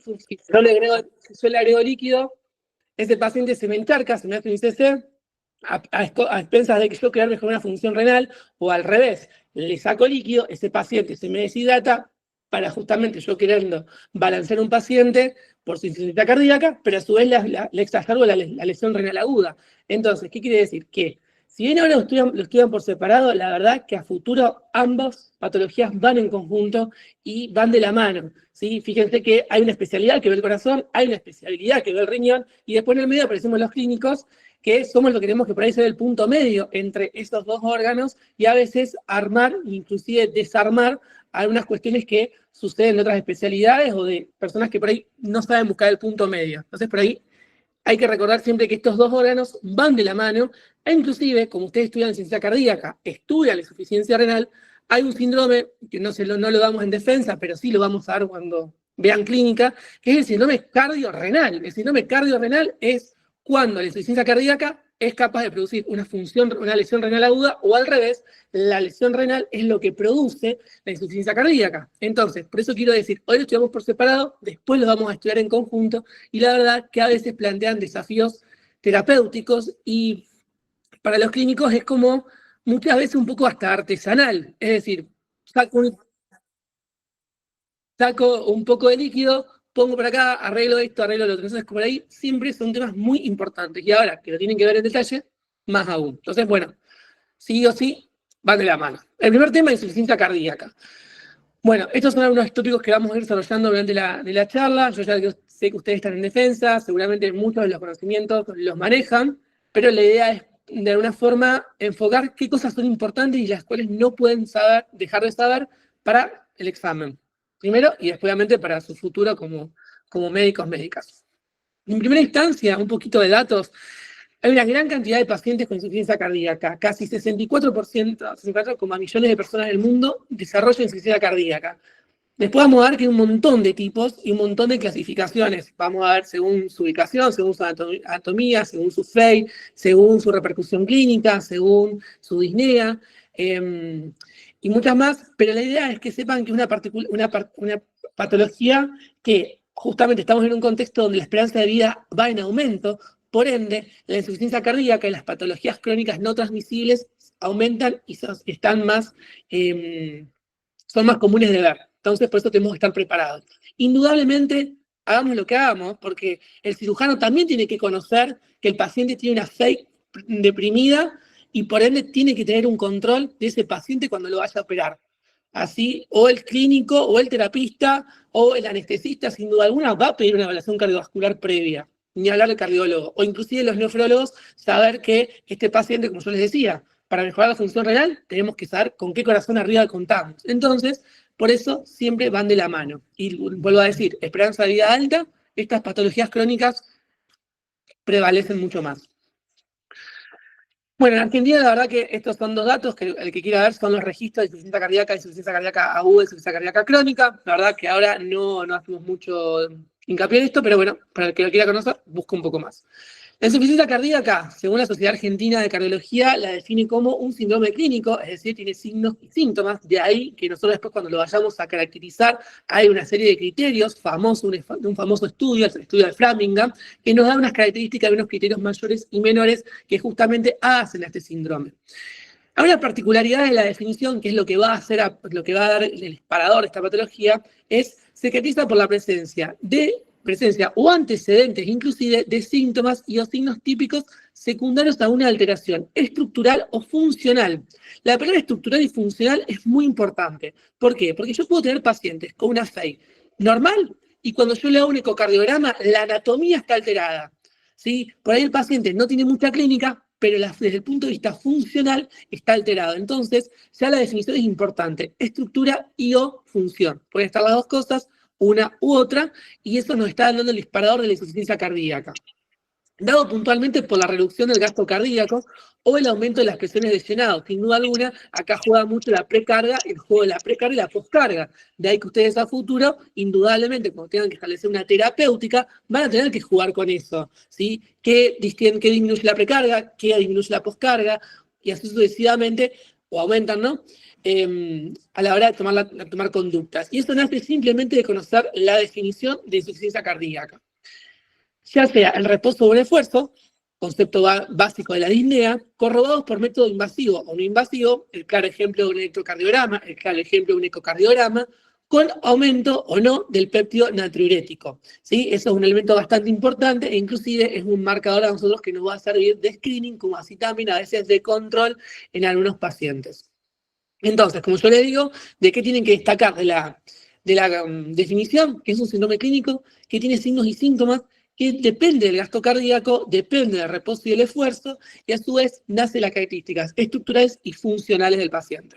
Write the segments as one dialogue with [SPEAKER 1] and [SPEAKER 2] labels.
[SPEAKER 1] si yo le agrego líquido, ese paciente se me encharca, se me hace un ICC, a expensas de que yo quedarme con una función renal, o al revés, le saco líquido, ese paciente se me deshidrata, para justamente yo queriendo balancear un paciente por su insuficiencia cardíaca, pero a su vez le exacerbo la lesión renal aguda. Entonces, ¿qué quiere decir? Que si bien ahora lo estudian por separado, la verdad que a futuro ambas patologías van en conjunto y van de la mano, ¿sí? Fíjense que hay una especialidad que ve el corazón, hay una especialidad que ve el riñón, y después en el medio aparecemos los clínicos, que somos lo que tenemos que por ahí ser el punto medio entre esos dos órganos y a veces armar, inclusive desarmar algunas cuestiones que suceden en otras especialidades o de personas que por ahí no saben buscar el punto medio. Entonces por ahí hay que recordar siempre que estos dos órganos van de la mano, e inclusive, como ustedes estudian insuficiencia cardíaca, estudian la insuficiencia renal, hay un síndrome que no lo damos en defensa, pero sí lo vamos a dar cuando vean clínica, que es el síndrome cardiorrenal. El síndrome cardiorrenal es cuando la insuficiencia cardíaca es capaz de producir una lesión renal aguda, o al revés, la lesión renal es lo que produce la insuficiencia cardíaca. Entonces, por eso quiero decir, hoy lo estudiamos por separado, después lo vamos a estudiar en conjunto, y la verdad que a veces plantean desafíos terapéuticos, y para los clínicos es como muchas veces un poco hasta artesanal, es decir, saco un poco de líquido, pongo por acá, arreglo esto, arreglo lo otro. Entonces, por ahí siempre son temas muy importantes. Y ahora que lo tienen que ver en detalle, más aún. Entonces, bueno, sí o sí, van de la mano. El primer tema es insuficiencia cardíaca. Bueno, estos son algunos tópicos que vamos a ir desarrollando durante la charla. Yo ya sé que ustedes están en defensa, seguramente muchos de los conocimientos los manejan, pero la idea es, de alguna forma, enfocar qué cosas son importantes y las cuales no pueden dejar de saber para el examen. Primero, y después, obviamente, para su futuro como médicos, médicas. En primera instancia, un poquito de datos. Hay una gran cantidad de pacientes con insuficiencia cardíaca. Casi 64%, 64 millones de personas en el mundo desarrollan insuficiencia cardíaca. Después vamos a ver que hay un montón de tipos y un montón de clasificaciones. Vamos a ver según su ubicación, según su anatomía, según su FEI, según su repercusión clínica, según su disnea, y muchas más. Pero la idea es que sepan que es una patología que justamente estamos en un contexto donde la esperanza de vida va en aumento. Por ende, la insuficiencia cardíaca y las patologías crónicas no transmisibles aumentan y son más comunes de ver. Entonces, por eso tenemos que estar preparados. Indudablemente, hagamos lo que hagamos, porque el cirujano también tiene que conocer que el paciente tiene una FEI deprimida y por ende tiene que tener un control de ese paciente cuando lo vaya a operar. Así, o el clínico, o el terapista, o el anestesista, sin duda alguna, va a pedir una evaluación cardiovascular previa, ni hablar del cardiólogo, o inclusive los nefrólogos, saber que este paciente, como yo les decía, para mejorar la función renal, tenemos que saber con qué corazón arriba contamos. Entonces, por eso siempre van de la mano. Y vuelvo a decir, esperanza de vida alta, estas patologías crónicas prevalecen mucho más. Bueno, en Argentina la verdad que estos son dos datos que el que quiera ver son los registros de insuficiencia cardíaca aguda y insuficiencia cardíaca crónica. La verdad que ahora no hacemos mucho hincapié en esto, pero bueno, para el que lo quiera conocer, busca un poco más. La insuficiencia cardíaca, según la Sociedad Argentina de Cardiología, la define como un síndrome clínico, es decir, tiene signos y síntomas. De ahí que nosotros después, cuando lo vayamos a caracterizar, hay una serie de criterios famosos, un famoso estudio, el estudio de Framingham, que nos da unas características de unos criterios mayores y menores que justamente hacen a este síndrome. Hay una particularidad de la definición, que es lo que va a dar el disparador de esta patología, se caracteriza por la presencia o antecedentes inclusive de síntomas y o signos típicos secundarios a una alteración estructural o funcional. La palabra estructural y funcional es muy importante. ¿Por qué? Porque yo puedo tener pacientes con una FEI normal y cuando yo le hago un ecocardiograma, la anatomía está alterada, ¿sí? Por ahí el paciente no tiene mucha clínica, pero desde el punto de vista funcional está alterado. Entonces, ya la definición es importante, estructura y o función. Pueden estar las dos cosas, una u otra, y eso nos está dando el disparador de la insuficiencia cardíaca. Dado puntualmente por la reducción del gasto cardíaco o el aumento de las presiones de llenado. Sin duda alguna, acá juega mucho la precarga, el juego de la precarga y la poscarga. De ahí que ustedes a futuro, indudablemente, cuando tengan que establecer una terapéutica, van a tener que jugar con eso, ¿sí? ¿Qué disminuye la precarga? ¿Qué disminuye la poscarga? Y así sucesivamente, o aumentan, ¿no? a la hora de tomar conductas. Y eso nace simplemente de conocer la definición de insuficiencia cardíaca. Ya sea el reposo o el esfuerzo, concepto básico de la disnea, corroborados por método invasivo o no invasivo, el claro ejemplo de un electrocardiograma, el claro ejemplo de un ecocardiograma, con aumento o no del péptido natriurético. ¿Sí? Eso es un elemento bastante importante e inclusive es un marcador a nosotros que nos va a servir de screening, como así también a veces de control en algunos pacientes. Entonces, como yo le digo, ¿de qué tienen que destacar? De la definición, que es un síndrome clínico, que tiene signos y síntomas, que depende del gasto cardíaco, depende del reposo y del esfuerzo, y a su vez nace las características estructurales y funcionales del paciente.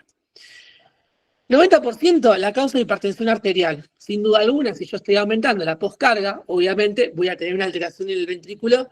[SPEAKER 1] 90% la causa de hipertensión arterial. Sin duda alguna, si yo estoy aumentando la poscarga, obviamente voy a tener una alteración en el ventrículo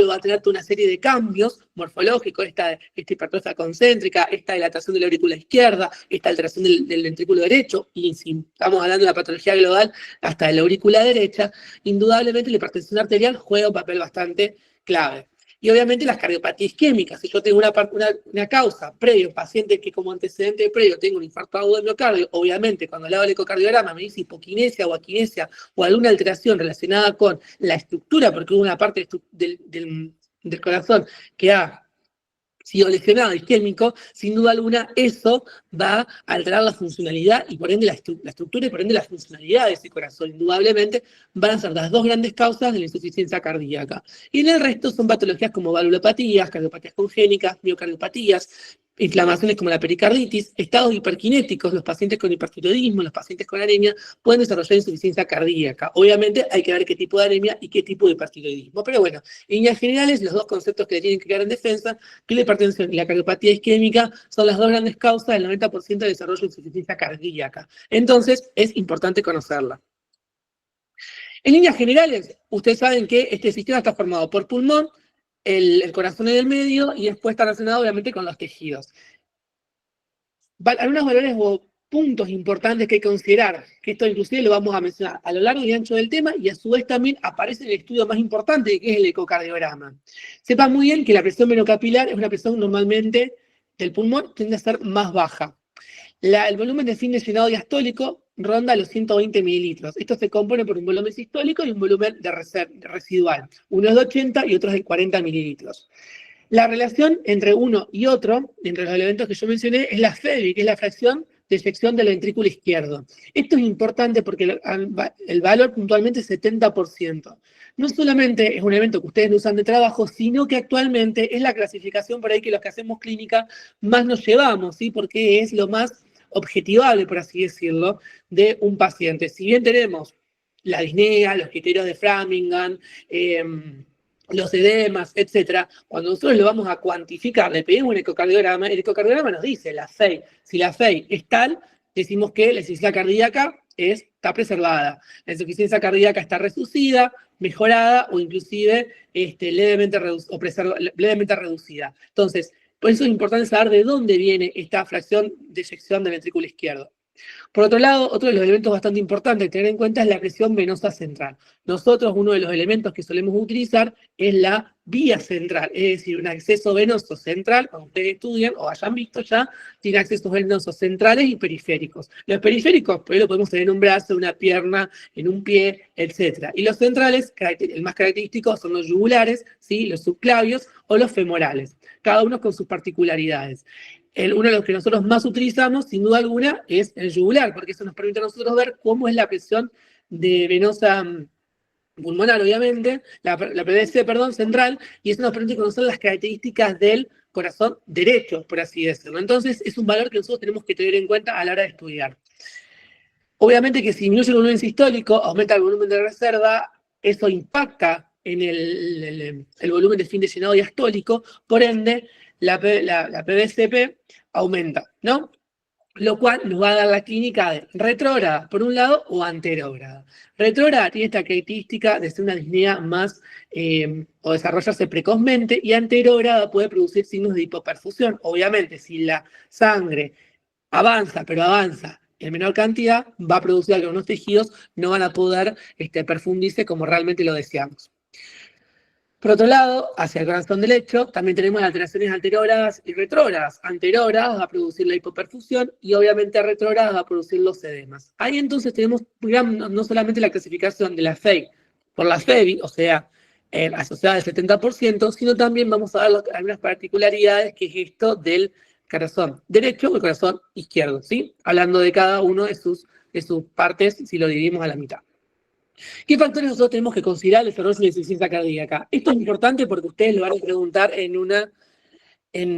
[SPEAKER 1] va a tener toda una serie de cambios morfológicos, esta hipertrofia concéntrica, esta dilatación de la aurícula izquierda, esta alteración del ventrículo derecho, y si estamos hablando de la patología global, hasta de la aurícula derecha, indudablemente la hipertensión arterial juega un papel bastante clave. Y obviamente las cardiopatías isquémicas. Si yo tengo una causa previa, un paciente que como antecedente previo tengo un infarto agudo de miocardio, obviamente cuando le hago el ecocardiograma me dice hipoquinesia o aquinesia o alguna alteración relacionada con la estructura, porque hubo una parte del corazón que ha sido lesionado isquémico, sin duda alguna eso va a alterar la funcionalidad y por ende la estructura y por ende la funcionalidad de ese corazón. Indudablemente van a ser las dos grandes causas de la insuficiencia cardíaca. Y en el resto son patologías como valvulopatías, cardiopatías congénicas, miocardiopatías, inflamaciones como la pericarditis, estados hiperkinéticos, los pacientes con hipertiroidismo, los pacientes con anemia, pueden desarrollar insuficiencia cardíaca. Obviamente hay que ver qué tipo de anemia y qué tipo de hipertiroidismo. Pero bueno, en líneas generales, los dos conceptos que le tienen que quedar en defensa, que la hipertensión y la cardiopatía isquémica son las dos grandes causas del 90% del desarrollo de insuficiencia cardíaca. Entonces, es importante conocerla. En líneas generales, ustedes saben que este sistema está formado por pulmón, el corazón en el medio y después está relacionado obviamente con los tejidos. Algunos valores o puntos importantes que hay que considerar, que esto inclusive lo vamos a mencionar a lo largo y ancho del tema y a su vez también aparece en el estudio más importante que es el ecocardiograma. Sepan muy bien que la presión venocapilar es una presión normalmente del pulmón, tiende a ser más baja. El volumen de fin llenado diastólico ronda los 120 mililitros. Esto se compone por un volumen sistólico y un volumen residual. Uno es de 80 y otro es de 40 mililitros. La relación entre uno y otro, entre los elementos que yo mencioné, es la FEBI, que es la fracción de eyección del ventrículo izquierdo. Esto es importante porque el valor puntualmente es 70%. No solamente es un elemento que ustedes no usan de trabajo, sino que actualmente es la clasificación por ahí que los que hacemos clínica más nos llevamos, ¿sí? Porque es lo más objetivable, por así decirlo, de un paciente. Si bien tenemos la disnea, los criterios de Framingham, los edemas, etcétera, cuando nosotros lo vamos a cuantificar, le pedimos un ecocardiograma, el ecocardiograma nos dice la FEI. Si la FEI es tal, decimos que la insuficiencia cardíaca está preservada. La insuficiencia cardíaca está reducida, mejorada o inclusive levemente reducida. Entonces, por eso es importante saber de dónde viene esta fracción de eyección del ventrículo izquierdo. Por otro lado, otro de los elementos bastante importantes a tener en cuenta es la presión venosa central. Nosotros, uno de los elementos que solemos utilizar es la vía central, es decir, un acceso venoso central, como ustedes estudian o hayan visto ya, tiene accesos venosos centrales y periféricos. Los periféricos, pues lo podemos tener en un brazo, en una pierna, en un pie, etc. Y los centrales, el más característico, son los yugulares, ¿sí? Los subclavios o los femorales, cada uno con sus particularidades. Uno de los que nosotros más utilizamos, sin duda alguna, es el yugular, porque eso nos permite a nosotros ver cómo es la presión venosa pulmonar, obviamente, la PVC, central, y eso nos permite conocer las características del corazón derecho, por así decirlo. Entonces, es un valor que nosotros tenemos que tener en cuenta a la hora de estudiar. Obviamente que si disminuye el volumen sistólico, aumenta el volumen de reserva, eso impacta en el volumen de fin de llenado diastólico, por ende, la PVCP aumenta, ¿no? Lo cual nos va a dar la clínica de retrógrada, por un lado, o anterógrada. Retrógrada tiene esta característica de ser una disnea más, o desarrollarse precozmente, y anterógrada puede producir signos de hipoperfusión. Obviamente, si la sangre avanza, pero avanza en menor cantidad, va a producir que algunos tejidos no van a poder perfundirse como realmente lo deseamos. Por otro lado, hacia el corazón del lecho, también tenemos alteraciones anterógradas y retrógradas. Anterógradas va a producir la hipoperfusión y obviamente retrógradas va a producir los edemas. Ahí entonces tenemos, digamos, no solamente la clasificación de la FEI por la FEBI, o sea, asociada al 70%, sino también vamos a ver algunas particularidades que es esto del corazón derecho o el corazón izquierdo, ¿sí? Hablando de cada uno de sus partes si lo dividimos a la mitad. ¿Qué factores nosotros tenemos que considerar el desarrollo de la insuficiencia cardíaca? Esto es importante porque ustedes lo van a preguntar en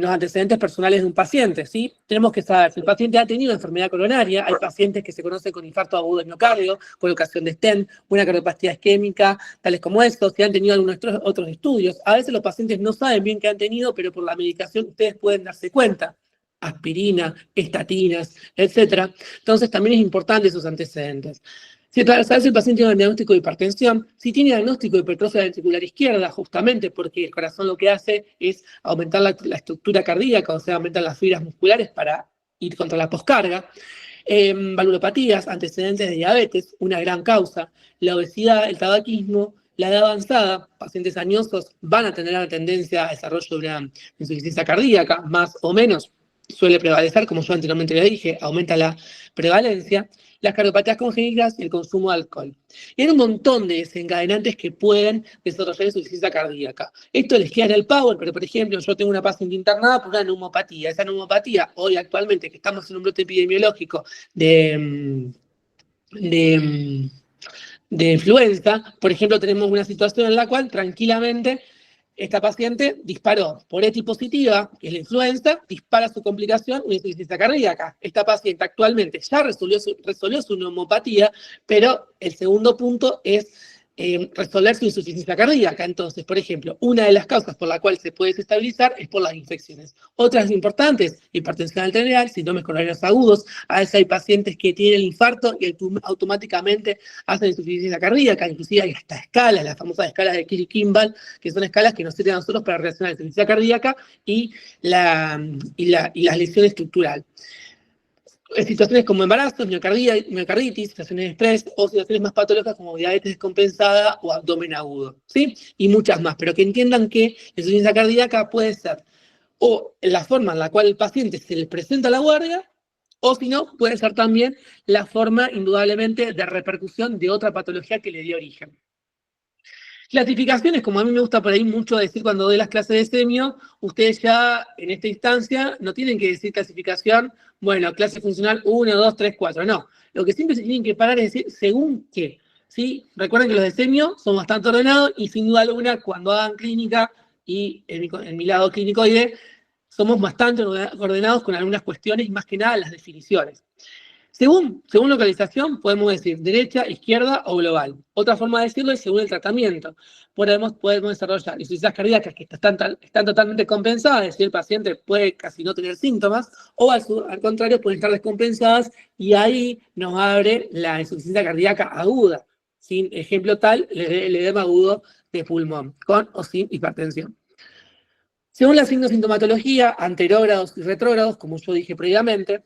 [SPEAKER 1] los antecedentes personales de un paciente, ¿sí? Tenemos que saber si el paciente ha tenido enfermedad coronaria, hay pacientes que se conocen con infarto agudo de miocardio, colocación de stent, una cardiopatía isquémica, tales como estos, si han tenido algunos otros estudios. A veces los pacientes no saben bien qué han tenido, pero por la medicación ustedes pueden darse cuenta. Aspirina, estatinas, etc. Entonces también es importante sus antecedentes. Saber si el paciente tiene un diagnóstico de hipertensión, si tiene diagnóstico de hipertrofia ventricular izquierda, justamente porque el corazón lo que hace es aumentar la estructura cardíaca, o sea, aumentar las fibras musculares para ir contra la poscarga. Valvulopatías, antecedentes de diabetes, una gran causa. La obesidad, el tabaquismo, la edad avanzada, pacientes añosos van a tener la tendencia a desarrollo de una insuficiencia cardíaca, más o menos. Suele prevalecer, como yo anteriormente le dije, aumenta la prevalencia, las cardiopatías congénitas y el consumo de alcohol. Y hay un montón de desencadenantes que pueden desarrollar insuficiencia cardíaca. Esto les queda en el power, pero por ejemplo, yo tengo una paciente internada por una neumopatía. Esa neumopatía, hoy actualmente, que estamos en un brote epidemiológico de influenza, por ejemplo, tenemos una situación en la cual tranquilamente esta paciente disparó por ETI positiva, que es la influenza, dispara su complicación, una insuficiencia cardíaca. Esta paciente actualmente ya resolvió su neumopatía, pero el segundo punto es resolver su insuficiencia cardíaca. Entonces, por ejemplo, una de las causas por la cual se puede desestabilizar es por las infecciones. Otras importantes, hipertensión arterial, síndromes coronarios agudos. A veces hay pacientes que tienen el infarto y automáticamente hacen insuficiencia cardíaca, inclusive hay hasta escalas, las famosas escalas de Kimball, que son escalas que nos sirven a nosotros para reaccionar a la insuficiencia cardíaca y la lesión estructural. Situaciones como embarazos, miocarditis, situaciones de estrés o situaciones más patológicas como diabetes descompensada o abdomen agudo, ¿sí? Y muchas más, pero que entiendan que la insuficiencia cardíaca puede ser o la forma en la cual el paciente se le presenta a la guardia, o si no, puede ser también la forma, indudablemente, de repercusión de otra patología que le dio origen. Clasificaciones, como a mí me gusta por ahí mucho decir cuando doy las clases de semio, ustedes ya en esta instancia no tienen que decir clasificación, bueno, clase funcional 1, 2, 3, 4, no. Lo que siempre se tienen que parar es decir según qué, ¿sí? Recuerden que los de semio son bastante ordenados y sin duda alguna cuando hagan clínica y en mi lado clínicoide, somos bastante ordenados con algunas cuestiones y más que nada las definiciones. Según localización, podemos decir derecha, izquierda o global. Otra forma de decirlo es según el tratamiento. Podemos desarrollar insuficiencias cardíacas que están totalmente compensadas, es decir, el paciente puede casi no tener síntomas, o al contrario, pueden estar descompensadas y ahí nos abre la insuficiencia cardíaca aguda. Sin ejemplo tal, el edema agudo de pulmón, con o sin hipertensión. Según la sintomatología, anterógrados y retrógrados, como yo dije previamente,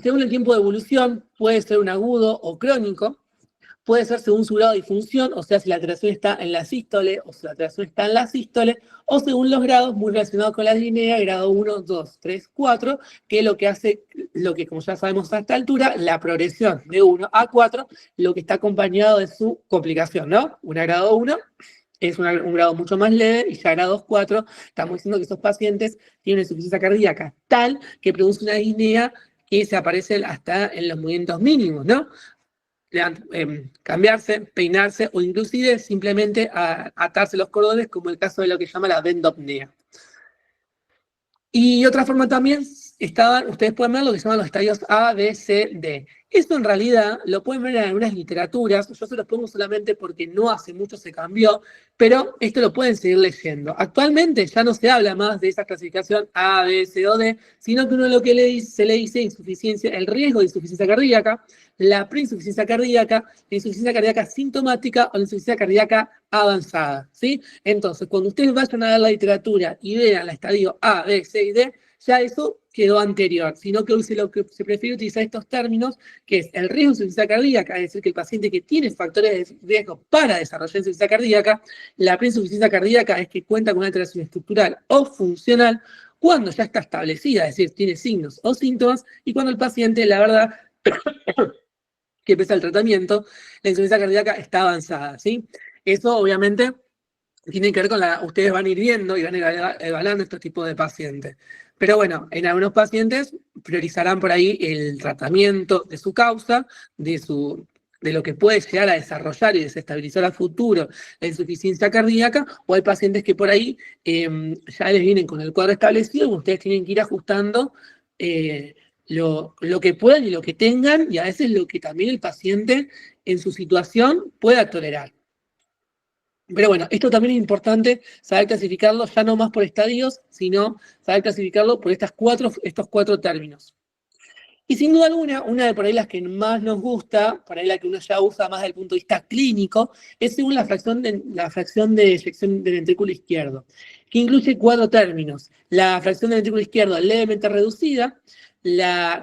[SPEAKER 1] según el tiempo de evolución, puede ser un agudo o crónico, puede ser según su grado de disfunción, o sea, si la alteración está en la sístole o si la alteración está en la sístole, o según los grados muy relacionados con la disnea, grado 1, 2, 3, 4, que es lo que hace, como ya sabemos a esta altura, la progresión de 1 a 4, lo que está acompañado de su complicación, ¿no? Una grado 1 es un grado mucho más leve y ya grado 4, estamos diciendo que esos pacientes tienen una insuficiencia cardíaca tal que produce una disnea que se aparece hasta en los movimientos mínimos, ¿no? Cambiarse, peinarse o inclusive simplemente atarse los cordones, como el caso de lo que se llama la bendopnea. Y otra forma también, ustedes pueden ver lo que se llaman los estadios A, B, C, D. Esto en realidad lo pueden ver en algunas literaturas, yo se los pongo solamente porque no hace mucho se cambió, pero esto lo pueden seguir leyendo. Actualmente ya no se habla más de esa clasificación A, B, C o D, sino que uno lo que se le dice insuficiencia, el riesgo de insuficiencia cardíaca, la preinsuficiencia cardíaca, la insuficiencia cardíaca sintomática o la insuficiencia cardíaca avanzada, ¿sí? Entonces, cuando ustedes vayan a ver la literatura y vean el estadio A, B, C y D, ya eso quedó anterior, sino que hoy lo que se prefiere utilizar estos términos, que es el riesgo de insuficiencia cardíaca, es decir, que el paciente que tiene factores de riesgo para desarrollar insuficiencia cardíaca, la preinsuficiencia cardíaca es que cuenta con una alteración estructural o funcional cuando ya está establecida, es decir, tiene signos o síntomas, y cuando el paciente, la verdad, que empieza el tratamiento, la insuficiencia cardíaca está avanzada, ¿sí? Eso, obviamente, tiene que ver con ustedes van a ir viendo y van a ir evaluando este tipo de pacientes. Pero bueno, en algunos pacientes priorizarán por ahí el tratamiento de su causa, de lo que puede llegar a desarrollar y desestabilizar a futuro la insuficiencia cardíaca, o hay pacientes que por ahí ya les vienen con el cuadro establecido y ustedes tienen que ir ajustando lo que puedan y lo que tengan, y a veces lo que también el paciente en su situación pueda tolerar. Pero bueno, esto también es importante saber clasificarlo ya no más por estadios, sino saber clasificarlo por estos cuatro términos. Y sin duda alguna, una de por ahí las que más nos gusta, por ahí la que uno ya usa más desde el punto de vista clínico, es según la fracción de eyección del ventrículo izquierdo, que incluye 4 términos. La fracción del ventrículo izquierdo levemente reducida, la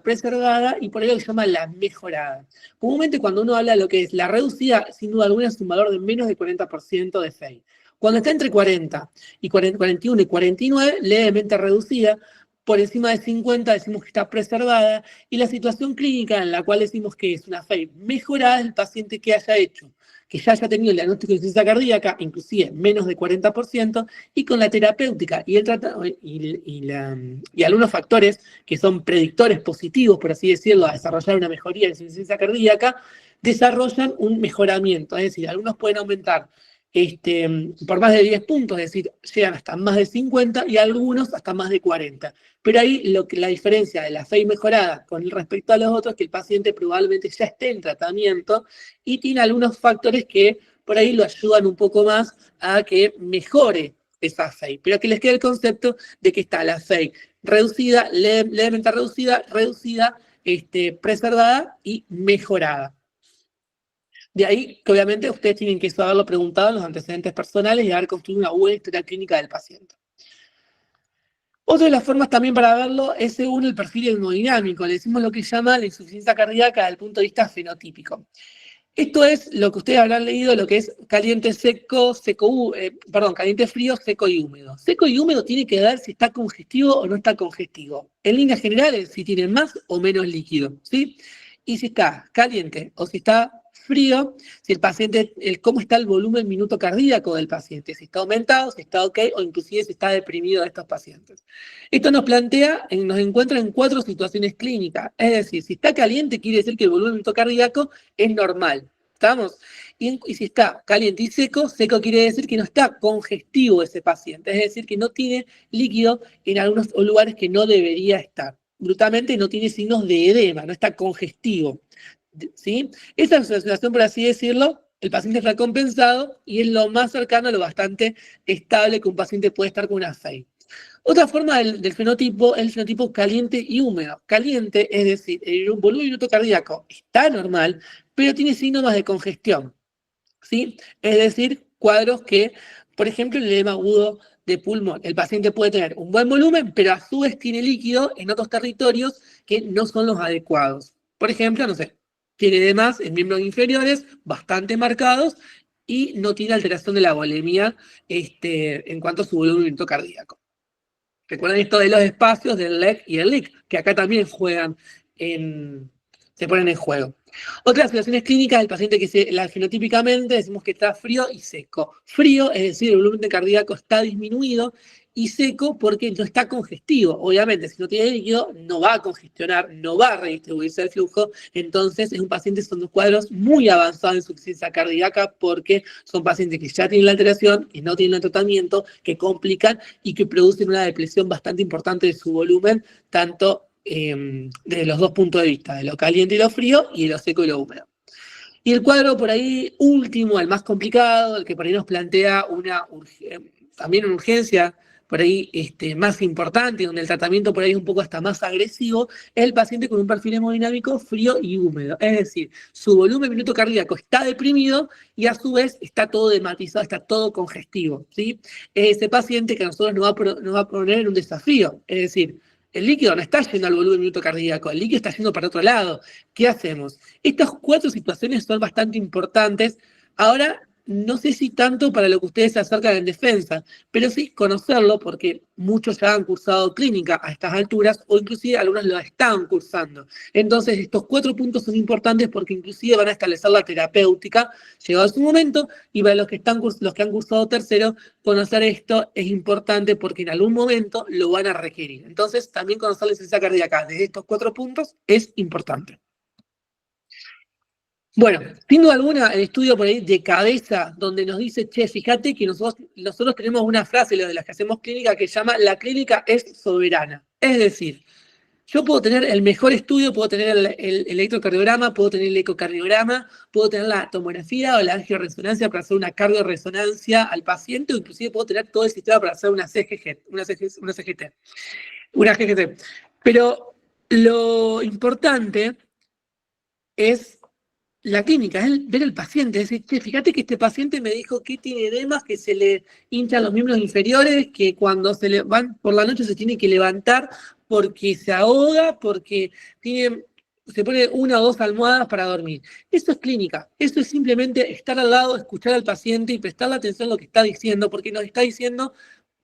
[SPEAKER 1] preservada y por ahí lo que se llama la mejorada. Comúnmente cuando uno habla de lo que es la reducida, sin duda alguna es un valor de menos de 40% de FEI. Cuando está entre 40 y 41 y 49, levemente reducida. Por encima de 50 decimos que está preservada, y la situación clínica en la cual decimos que es una FEI mejorada es el paciente que ya haya tenido el diagnóstico de insuficiencia cardíaca, inclusive menos de 40%, y con la terapéutica y algunos factores que son predictores positivos, por así decirlo, a desarrollar una mejoría de insuficiencia cardíaca, desarrollan un mejoramiento. Es decir, algunos pueden aumentar por más de 10 puntos, es decir, llegan hasta más de 50 y algunos hasta más de 40. Pero ahí la diferencia de la FEI mejorada con respecto a los otros es que el paciente probablemente ya esté en tratamiento y tiene algunos factores que por ahí lo ayudan un poco más a que mejore esa FEI. Pero que les quede el concepto de que está la FEI reducida, levemente reducida, preservada y mejorada. De ahí que obviamente ustedes tienen que haberlo preguntado en los antecedentes personales y haber construido una buena historia clínica del paciente. Otra de las formas también para verlo es según el perfil hemodinámico. Le decimos lo que se llama la insuficiencia cardíaca desde el punto de vista fenotípico. Esto es lo que ustedes habrán leído, lo que es caliente caliente frío, seco y húmedo. Seco y húmedo tiene que ver si está congestivo o no está congestivo. En líneas generales, si tiene más o menos líquido, ¿sí? Y si está caliente o si está frío, si el paciente, cómo está el volumen minuto cardíaco del paciente, si está aumentado, si está ok, o inclusive si está deprimido de estos pacientes. Esto nos encuentra en 4 situaciones clínicas. Es decir, si está caliente, quiere decir que el volumen minuto cardíaco es normal. ¿Estamos? Y si está caliente y seco quiere decir que no está congestivo ese paciente, es decir, que no tiene líquido en algunos lugares que no debería estar. Brutalmente no tiene signos de edema, no está congestivo. ¿Sí? Esa es una situación, por así decirlo, el paciente está compensado y es lo más cercano a lo bastante estable que un paciente puede estar con una FEI. Otra forma del fenotipo es el fenotipo caliente y húmedo. Caliente, es decir, el volumen minuto cardíaco está normal, pero tiene síntomas de congestión, ¿sí? Es decir, cuadros que, por ejemplo, el edema agudo de pulmón. El paciente puede tener un buen volumen, pero a su vez tiene líquido en otros territorios que no son los adecuados. Por ejemplo, no sé, tiene edemas en miembros inferiores bastante marcados y no tiene alteración de la volemia en cuanto a su volumen minuto cardíaco. Recuerden esto de los espacios del LEC y el LIC, que acá también se ponen en juego. Otras situaciones clínicas del paciente fenotípicamente decimos que está frío y seco. Frío, es decir, el volumen cardíaco está disminuido, y seco porque no está congestivo. Obviamente, si no tiene líquido, no va a congestionar, no va a redistribuirse el flujo. Entonces, es un paciente, son 2 cuadros muy avanzados en insuficiencia cardíaca porque son pacientes que ya tienen la alteración, que no tienen el tratamiento, que complican y que producen una depresión bastante importante de su volumen, tanto desde los 2 puntos de vista, de lo caliente y lo frío, y de lo seco y lo húmedo. Y el cuadro por ahí último, el más complicado, el que por ahí nos plantea también una urgencia por ahí más importante, donde el tratamiento por ahí es un poco hasta más agresivo, es el paciente con un perfil hemodinámico frío y húmedo. Es decir, su volumen minuto cardíaco está deprimido y a su vez está todo dematizado, está todo congestivo, ¿sí? Es ese paciente que a nosotros nos va a poner en un desafío. Es decir, el líquido no está yendo al volumen minuto cardíaco, el líquido está yendo para otro lado. ¿Qué hacemos? Estas 4 situaciones son bastante importantes. Ahora, no sé si tanto para lo que ustedes se acercan en defensa, pero sí conocerlo porque muchos ya han cursado clínica a estas alturas o inclusive algunos lo están cursando. Entonces, estos 4 puntos son importantes porque inclusive van a establecer la terapéutica llegado su momento y para los que han cursado tercero, conocer esto es importante porque en algún momento lo van a requerir. Entonces, también conocer la insuficiencia cardíaca desde estos 4 puntos es importante. Bueno, sin duda alguna, el estudio por ahí de cabeza, donde nos dice, che, fíjate que nosotros tenemos una frase, lo de las que hacemos clínica, que se llama, la clínica es soberana. Es decir, yo puedo tener el mejor estudio, puedo tener el electrocardiograma, puedo tener el ecocardiograma, puedo tener la tomografía o la angioresonancia para hacer una cardioresonancia al paciente, o inclusive puedo tener todo el sistema para hacer una CGT. Pero lo importante es la clínica, es ver al paciente, es decir, che, fíjate que este paciente me dijo que tiene edemas, que se le hinchan los miembros inferiores, que cuando se le van por la noche se tiene que levantar porque se ahoga, porque se pone 1 o 2 almohadas para dormir. Eso es clínica, eso es simplemente estar al lado, escuchar al paciente y prestarle atención a lo que está diciendo, porque nos está diciendo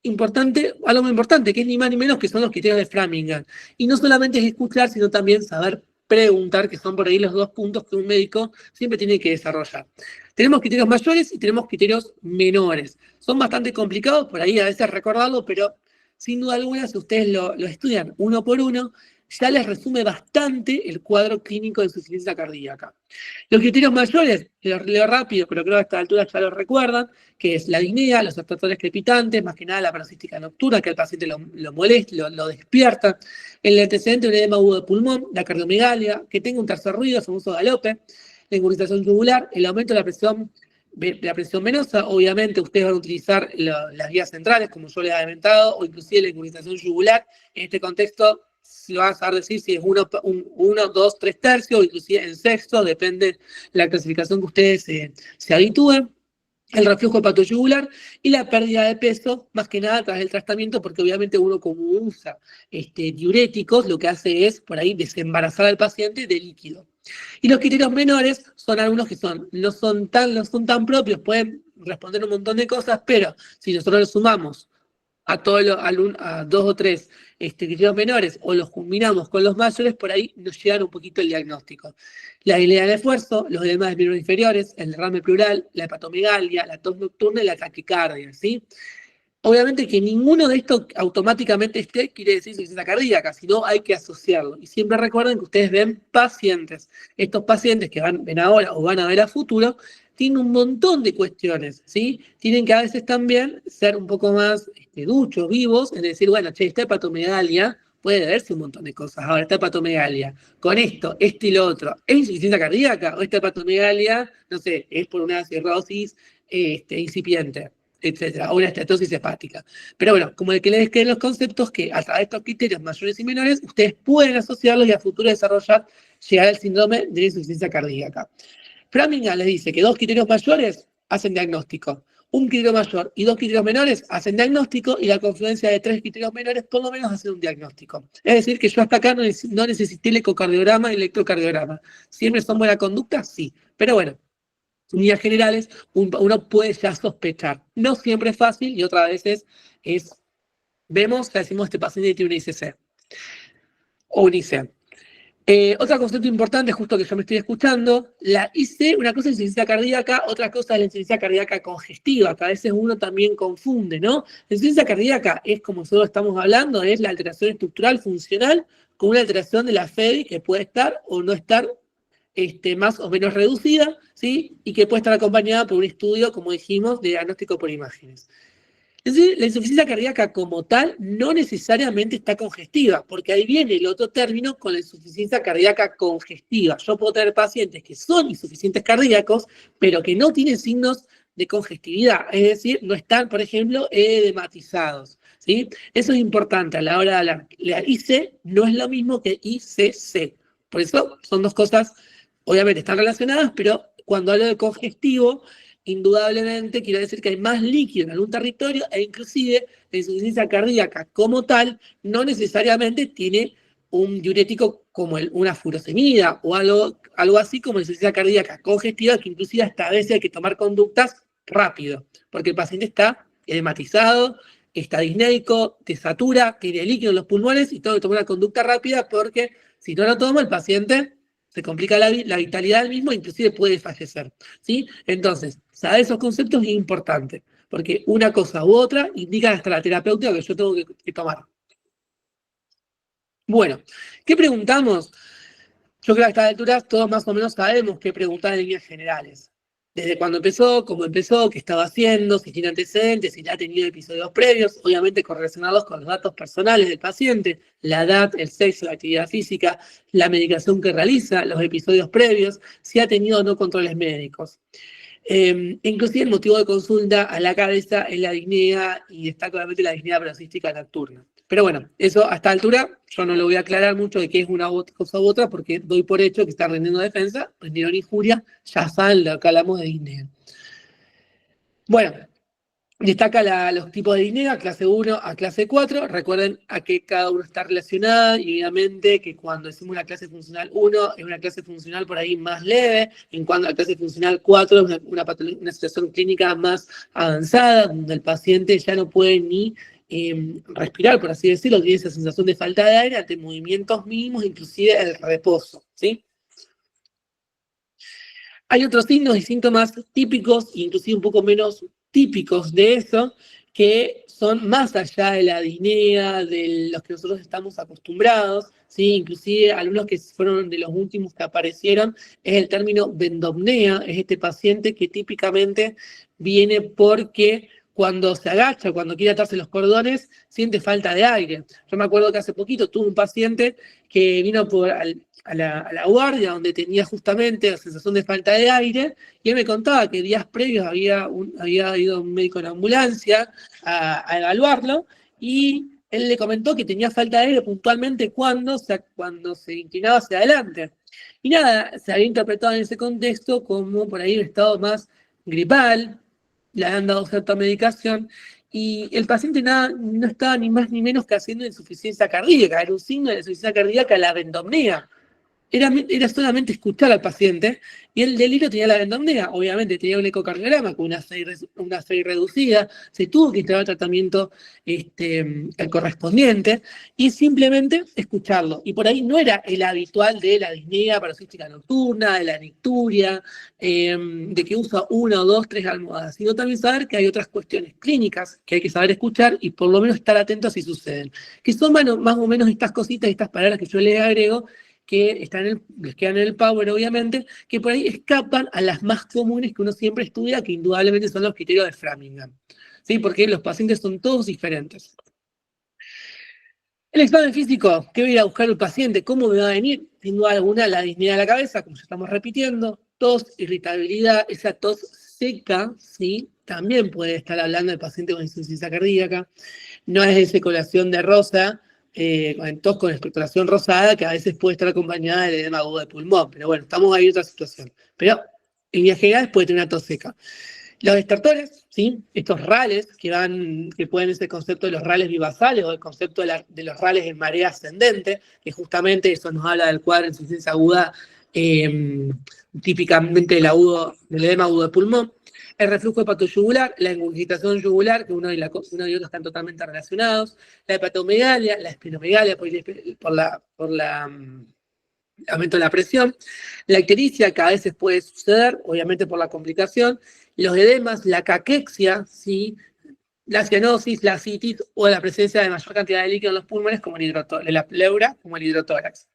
[SPEAKER 1] algo muy importante, que es ni más ni menos que son los criterios de Framingham. Y no solamente es escuchar, sino también saber preguntar, que son por ahí los 2 puntos que un médico siempre tiene que desarrollar. Tenemos criterios mayores y tenemos criterios menores. Son bastante complicados por ahí a veces recordarlo, pero sin duda alguna, si ustedes lo estudian uno por uno, ya les resume bastante el cuadro clínico de insuficiencia cardíaca. Los criterios mayores, los leo rápido, pero creo que a esta altura ya los recuerdan, que es la disnea, los estatores crepitantes, más que nada la paroxística nocturna, que al paciente lo molesta, lo despierta, el antecedente de un edema agudo de pulmón, la cardiomegalia, que tenga un tercer ruido, famoso galope, la ingurgitación yugular, el aumento de la presión venosa, obviamente ustedes van a utilizar las vías centrales, como yo les he adelantado, o inclusive la ingurgitación yugular. En este contexto, si van a saber decir si es 1, 2, 3 tercios, o inclusive en sexto, depende la clasificación que ustedes se habitúen. El reflujo hepatoyugular y la pérdida de peso, más que nada tras el tratamiento, porque obviamente uno como usa diuréticos, lo que hace es por ahí desembarazar al paciente de líquido. Y los criterios menores son algunos que no son tan propios, pueden responder un montón de cosas, pero si nosotros los sumamos a 2 o 3 criterios menores o los combinamos con los mayores, por ahí nos llegan un poquito el diagnóstico. La debilidad de esfuerzo, los edemas de miembros inferiores, el derrame pleural, la hepatomegalia, la tos nocturna y la taquicardia, ¿sí? Obviamente que ninguno de estos automáticamente quiere decir insuficiencia cardíaca, sino hay que asociarlo. Y siempre recuerden que ustedes ven pacientes. Estos pacientes que ven ahora o van a ver a futuro, tienen un montón de cuestiones, ¿sí? Tienen que a veces también ser un poco más duchos, vivos, en decir, bueno, che, esta hepatomegalia puede verse un montón de cosas. Ahora, esta hepatomegalia, con esto y lo otro, ¿es insuficiencia cardíaca? O esta hepatomegalia, no sé, es por una cirrosis incipiente, etcétera, o una estatosis hepática. Pero bueno, como el que les queden los conceptos que a través de estos criterios mayores y menores, ustedes pueden asociarlos y a futuro desarrollar, llegar al síndrome de insuficiencia cardíaca. Framingham les dice que 2 criterios mayores hacen diagnóstico, un criterio mayor y 2 criterios menores hacen diagnóstico y la confluencia de 3 criterios menores por lo menos hacen un diagnóstico. Es decir, que yo hasta acá no necesité el ecocardiograma y el electrocardiograma. ¿Siempre son buena conducta? Sí. Pero bueno, en líneas generales, uno puede ya sospechar. No siempre es fácil y otras veces vemos, le decimos este paciente tiene una ICC o un IC. Otro concepto importante, justo que yo me estoy escuchando, la IC, una cosa es insuficiencia cardíaca, otra cosa es la insuficiencia cardíaca congestiva, que a veces uno también confunde, ¿no? La insuficiencia cardíaca es, como nosotros estamos hablando, es la alteración estructural funcional con una alteración de la FEDI que puede estar o no estar más o menos reducida, ¿sí? Y que puede estar acompañada por un estudio, como dijimos, de diagnóstico por imágenes. Es decir, la insuficiencia cardíaca como tal no necesariamente está congestiva, porque ahí viene el otro término con la insuficiencia cardíaca congestiva. Yo puedo tener pacientes que son insuficientes cardíacos, pero que no tienen signos de congestividad, es decir, no están, por ejemplo, edematizados, ¿sí? Eso es importante a la hora de hablar. La IC no es lo mismo que ICC. Por eso son dos cosas, obviamente están relacionadas, pero cuando hablo de congestivo, indudablemente quiero decir que hay más líquido en algún territorio e inclusive la insuficiencia cardíaca como tal no necesariamente tiene un diurético como una furosemida o algo así como la insuficiencia cardíaca congestiva, que inclusive hasta a veces hay que tomar conductas rápido, porque el paciente está edematizado, está disnéico, te satura, tiene líquido en los pulmones y tengo que tomar una conducta rápida porque si no lo tomo el paciente se complica la vitalidad del mismo e inclusive puede fallecer, ¿sí? Entonces, saber esos conceptos es importante, porque una cosa u otra indican hasta la terapéutica que yo tengo que tomar. Bueno, ¿qué preguntamos? Yo creo que a estas alturas todos más o menos sabemos qué preguntar en líneas generales. Desde cuándo empezó, cómo empezó, qué estaba haciendo, si tiene antecedentes, si ya ha tenido episodios previos, obviamente correlacionados con los datos personales del paciente, la edad, el sexo, la actividad física, la medicación que realiza, los episodios previos, si ha tenido o no controles médicos. Inclusive el motivo de consulta a la cabeza es la disnea y destaca obviamente la disnea paroxística nocturna. Pero bueno, eso a esta altura yo no lo voy a aclarar mucho de qué es una cosa u otra porque doy por hecho que está rendiendo defensa, rindieron injuria, ya saben lo que hablamos de disnea. Bueno, destaca los tipos de disnea, clase 1 a clase 4. Recuerden a qué cada uno está relacionado y obviamente que cuando decimos una clase funcional 1 es una clase funcional por ahí más leve, en cuanto a la clase funcional 4 es una situación clínica más avanzada, donde el paciente ya no puede ni respirar, por así decirlo, tiene esa sensación de falta de aire ante movimientos mínimos, inclusive el reposo, ¿sí? Hay otros signos y síntomas típicos, inclusive un poco menos típicos de eso, que son más allá de la disnea, de los que nosotros estamos acostumbrados, ¿sí? Inclusive algunos que fueron de los últimos que aparecieron, es el término bendomnea, es este paciente que típicamente viene porque cuando se agacha, cuando quiere atarse los cordones, siente falta de aire. Yo me acuerdo que hace poquito tuve un paciente que vino a la guardia, donde tenía justamente la sensación de falta de aire, y él me contaba que días previos había ido un médico en ambulancia a evaluarlo, y él le comentó que tenía falta de aire puntualmente cuando se inclinaba hacia adelante. Y nada, se había interpretado en ese contexto como por ahí un estado más gripal, le habían dado cierta medicación, y el paciente no estaba ni más ni menos que haciendo insuficiencia cardíaca, era un signo de insuficiencia cardíaca la bendomnea. Era solamente escuchar al paciente, y el delirio tenía la bendomnea, obviamente tenía un ecocardiograma con una C reducida, se tuvo que instalar el tratamiento el correspondiente, y simplemente escucharlo. Y por ahí no era el habitual de la disnea paroxística nocturna, de la nicturia, de que usa una o dos, tres almohadas, sino también saber que hay otras cuestiones clínicas que hay que saber escuchar y por lo menos estar atentos si suceden. Que son más o menos estas cositas, estas palabras que yo les agrego, que les quedan en el Power, obviamente, que por ahí escapan a las más comunes que uno siempre estudia, que indudablemente son los criterios de Framingham, ¿sí? Porque los pacientes son todos diferentes. El examen físico, ¿qué voy a ir a buscar el paciente? ¿Cómo me va a venir? Sin duda alguna, la disnea de la cabeza, como ya estamos repitiendo, tos, irritabilidad, esa tos seca, ¿sí? También puede estar hablando del paciente con insuficiencia cardíaca. No es esa colación de rosa, con tos con expectoración rosada, que a veces puede estar acompañada del edema agudo de pulmón, pero bueno, estamos ahí en otra situación. Pero en líneas generales puede tener una tos seca. Los estertores, ¿sí? Estos rales que pueden ser el concepto de los rales bivasales o el concepto de los rales en marea ascendente, que justamente eso nos habla del cuadro de insuficiencia aguda, típicamente del edema agudo de pulmón. El reflujo hepatoyugular, la ingurgitación yugular, que uno y otro están totalmente relacionados. La hepatomegalia, la esplenomegalia por la aumento de la presión. La ictericia, que a veces puede suceder, obviamente por la complicación. Los edemas, la caquexia, ¿sí? La cianosis, la citis o la presencia de mayor cantidad de líquido en los pulmones, como la pleura, como el hidrotórax.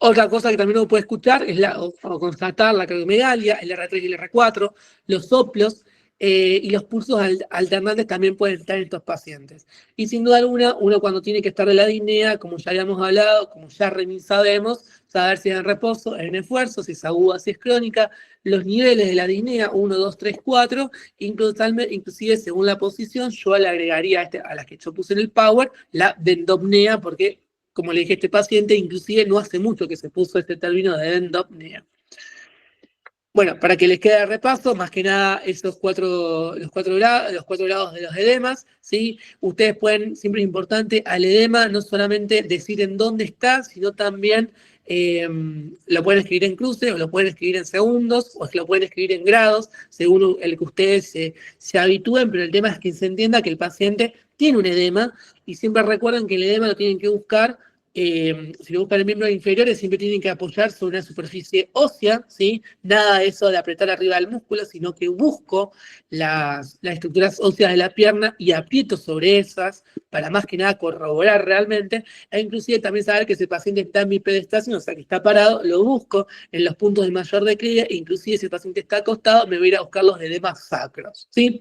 [SPEAKER 1] Otra cosa que también uno puede escuchar es o constatar la cardiomegalia, el R3 y el R4, los soplos y los pulsos alternantes también pueden estar en estos pacientes. Y sin duda alguna, uno cuando tiene que estar de la disnea, como ya habíamos hablado, como ya sabemos, saber si es en reposo, en esfuerzo, si es aguda, si es crónica, los niveles de la disnea, 1, 2, 3, 4, inclusive según la posición, yo le agregaría a las que yo puse en el Power, la vendopnea, porque, como le dije a este paciente, inclusive no hace mucho que se puso este término de vendopnea. Bueno, para que les quede de repaso, más que nada los 4 grados de los edemas, ¿sí? Ustedes pueden, siempre es importante, al edema no solamente decir en dónde está, sino también lo pueden escribir en cruces, o lo pueden escribir en segundos, o lo pueden escribir en grados, según el que ustedes se habitúen, pero el tema es que se entienda que el paciente tiene un edema, y siempre recuerden que el edema lo tienen que buscar. Si lo buscan en miembros inferiores, siempre tienen que apoyar sobre una superficie ósea, ¿sí? Nada de eso de apretar arriba del músculo, sino que busco las estructuras óseas de la pierna y aprieto sobre esas, para más que nada corroborar realmente, e inclusive también saber que ese paciente está en bipedestación, o sea que está parado, lo busco en los puntos de mayor declive, e inclusive si el paciente está acostado, me voy a ir a buscar los edemas sacros, ¿sí?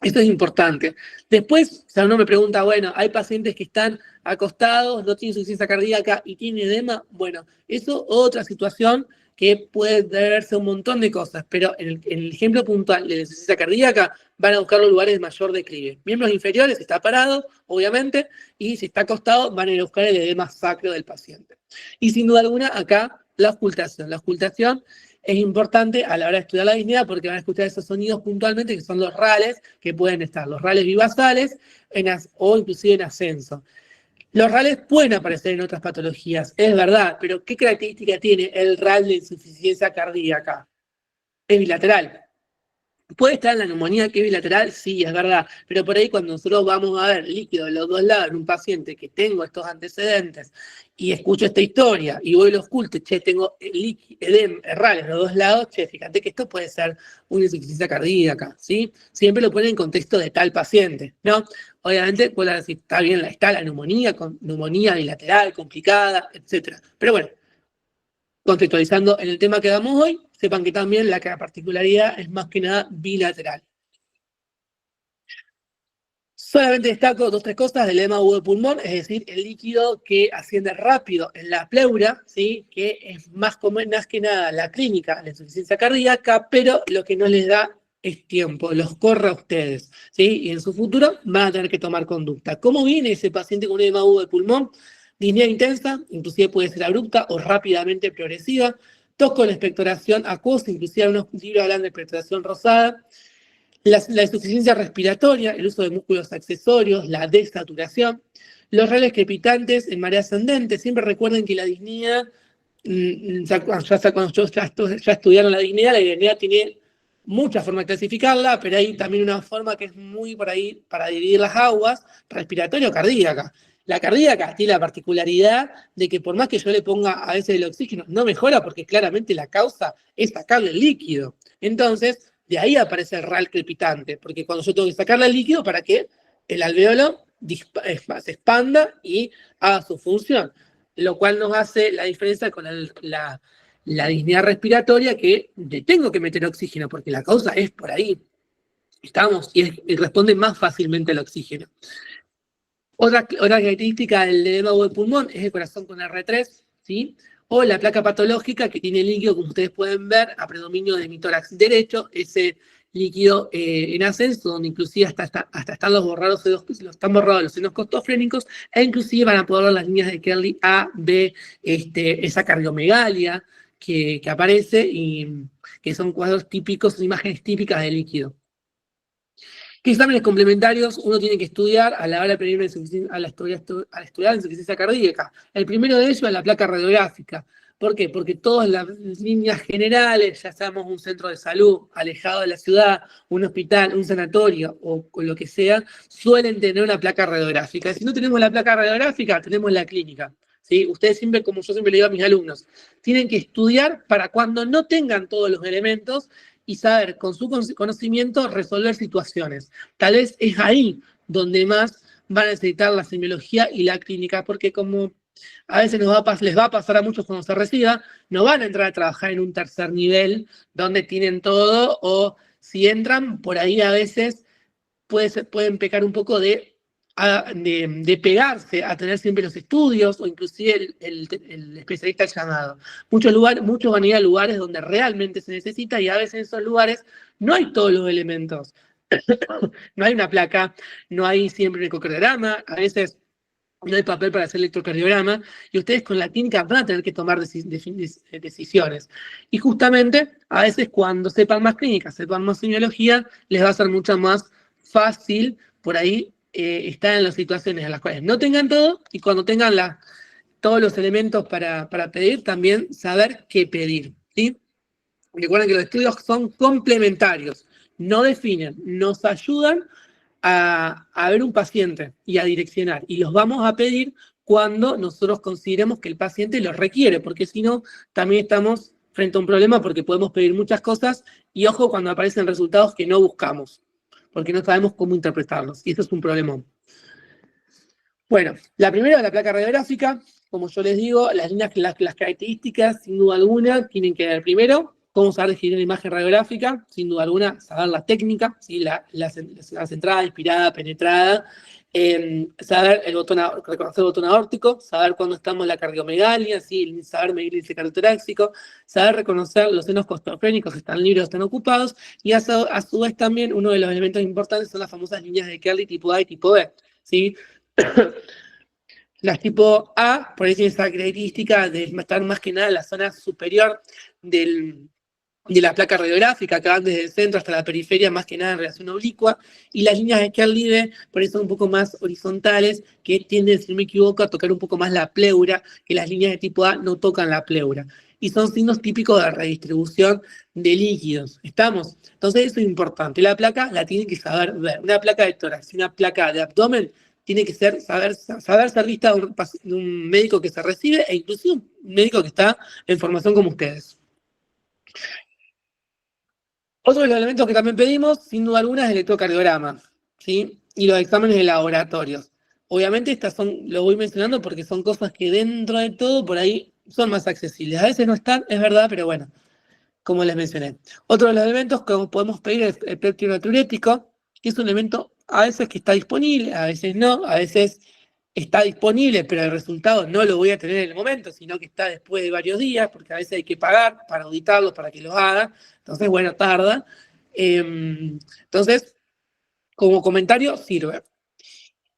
[SPEAKER 1] Esto es importante. Después, o sea, uno me pregunta, bueno, hay pacientes que están acostados, no tienen insuficiencia cardíaca y tienen edema. Bueno, eso es otra situación que puede deberse a un montón de cosas, pero en el ejemplo puntual de la insuficiencia cardíaca van a buscar los lugares de mayor declive. Miembros inferiores, está parado, obviamente, y si está acostado, van a ir a buscar el edema sacro del paciente. Y sin duda alguna, acá, la auscultación. La auscultación es importante a la hora de estudiar la disnea porque van a escuchar esos sonidos puntualmente que son los rales, que pueden estar los rales bivasales o inclusive en ascenso. Los rales pueden aparecer en otras patologías, es verdad, pero ¿qué característica tiene el ral de insuficiencia cardíaca? Es bilateral. ¿Puede estar en la neumonía que es bilateral? Sí, es verdad, pero por ahí cuando nosotros vamos a ver líquido de los dos lados en un paciente que tengo estos antecedentes y escucho esta historia y voy y lo oculto, che, tengo edema, RAL en los dos lados, che, fíjate que esto puede ser una insuficiencia cardíaca, ¿sí? Siempre lo ponen en contexto de tal paciente, ¿no? Obviamente, puedo decir, está bien, está la neumonía, con neumonía bilateral, complicada, etcétera. Pero bueno, contextualizando en el tema que damos hoy, sepan que también la particularidad es más que nada bilateral. Solamente destaco 2 o 3 cosas del edema agudo de pulmón, es decir, el líquido que asciende rápido en la pleura, ¿sí? Que es más que nada la clínica, la insuficiencia cardíaca, pero lo que no les da es tiempo, los corre a ustedes, ¿sí? Y en su futuro van a tener que tomar conducta. ¿Cómo viene ese paciente con edema agudo de pulmón? Disnea intensa, inclusive puede ser abrupta o rápidamente progresiva. Tos con expectoración acuosa, inclusive algunos libros hablan de expectoración rosada. La insuficiencia respiratoria, el uso de músculos accesorios, la desaturación. Los rales crepitantes en marea ascendente. Siempre recuerden que la disnea, cuando ya estudiaron la disnea tiene muchas formas de clasificarla, pero hay también una forma que es muy por ahí para dividir las aguas, respiratoria o cardíaca. La cardíaca tiene la particularidad de que por más que yo le ponga a veces el oxígeno, no mejora porque claramente la causa es sacarle el líquido. Entonces, de ahí aparece el RAL crepitante, porque cuando yo tengo que sacarle el líquido para que el alvéolo se expanda y haga su función, lo cual nos hace la diferencia con la disnea respiratoria, que le tengo que meter oxígeno, porque la causa es por ahí. Estamos, y responde más fácilmente al oxígeno. Otra característica del edema de pulmón es el corazón con R3, ¿sí? O la placa patológica que tiene líquido, como ustedes pueden ver, a predominio de mi tórax derecho, ese líquido en ascenso, donde inclusive hasta están están borrados los senos costofrénicos, e inclusive van a poder ver las líneas de Kerley A, B, esa cardiomegalia que aparece y que son cuadros típicos, son imágenes típicas del líquido. ¿Qué exámenes complementarios uno tiene que estudiar a la hora de pedir al estudiar la insuficiencia cardíaca? El primero de ellos es la placa radiográfica. ¿Por qué? Porque todas las líneas generales, ya seamos un centro de salud alejado de la ciudad, un hospital, un sanatorio o lo que sea, suelen tener una placa radiográfica. Si no tenemos la placa radiográfica, tenemos la clínica. ¿Sí? Ustedes siempre, como yo siempre le digo a mis alumnos, tienen que estudiar para cuando no tengan todos los elementos y saber con su conocimiento resolver situaciones. Tal vez es ahí donde más van a necesitar la semiología y la clínica, porque como a veces les va a pasar a muchos cuando se reciba, no van a entrar a trabajar en un tercer nivel donde tienen todo, o si entran, por ahí a veces pueden pecar un poco de de pegarse a tener siempre los estudios o inclusive el especialista llamado. Muchos van a ir a lugares donde realmente se necesita y a veces en esos lugares no hay todos los elementos. No hay una placa, no hay siempre un ecocardiograma, a veces no hay papel para hacer electrocardiograma, y ustedes con la clínica van a tener que tomar decisiones. Y justamente, a veces cuando sepan más clínica, sepan más semiología, les va a ser mucho más fácil por ahí estar en las situaciones en las cuales no tengan todo, y cuando tengan todos los elementos para pedir, también saber qué pedir, ¿sí? Recuerden que los estudios son complementarios, no definen, nos ayudan a ver un paciente y a direccionar. Y los vamos a pedir cuando nosotros consideremos que el paciente los requiere, porque si no, también estamos frente a un problema porque podemos pedir muchas cosas y ojo cuando aparecen resultados que no buscamos, porque no sabemos cómo interpretarlos. Y eso es un problema. Bueno, la primera es la placa radiográfica. Como yo les digo, las características, sin duda alguna, tienen que ver primero cómo saber definir una imagen radiográfica, sin duda alguna, saber la técnica, ¿sí? la centrada, inspirada, penetrada, saber reconocer el botón aórtico, saber cuándo estamos en la cardiomegalia, ¿sí? Saber medir el índice cardiotoráxico, saber reconocer los senos costofrénicos si están libres o están ocupados, y a su vez también uno de los elementos importantes son las famosas líneas de Kerley tipo A y tipo B, ¿sí? Las tipo A, por ahí tienen esa característica de estar más que nada en la zona superior de la placa radiográfica, que van desde el centro hasta la periferia, más que nada en relación oblicua, y las líneas de Kerley por eso son un poco más horizontales, que tienden, si no me equivoco, a tocar un poco más la pleura, que las líneas de tipo A no tocan la pleura. Y son signos típicos de redistribución de líquidos. ¿Estamos? Entonces eso es importante. La placa la tienen que saber ver. Una placa de tórax y una placa de abdomen tiene que saber ser vista de un médico que se recibe e inclusive un médico que está en formación como ustedes. Otro de los elementos que también pedimos, sin duda alguna, es el electrocardiograma, ¿sí? Y los exámenes de laboratorios. Obviamente lo voy mencionando porque son cosas que dentro de todo por ahí son más accesibles. A veces no están, es verdad, pero bueno, como les mencioné. Otro de los elementos que podemos pedir es el péptido natriurético, que es un elemento a veces que está disponible, a veces no, a veces está disponible, pero el resultado no lo voy a tener en el momento, sino que está después de varios días, porque a veces hay que pagar para auditarlos, para que los hagan. Entonces, bueno, tarda. Entonces, como comentario, sirve.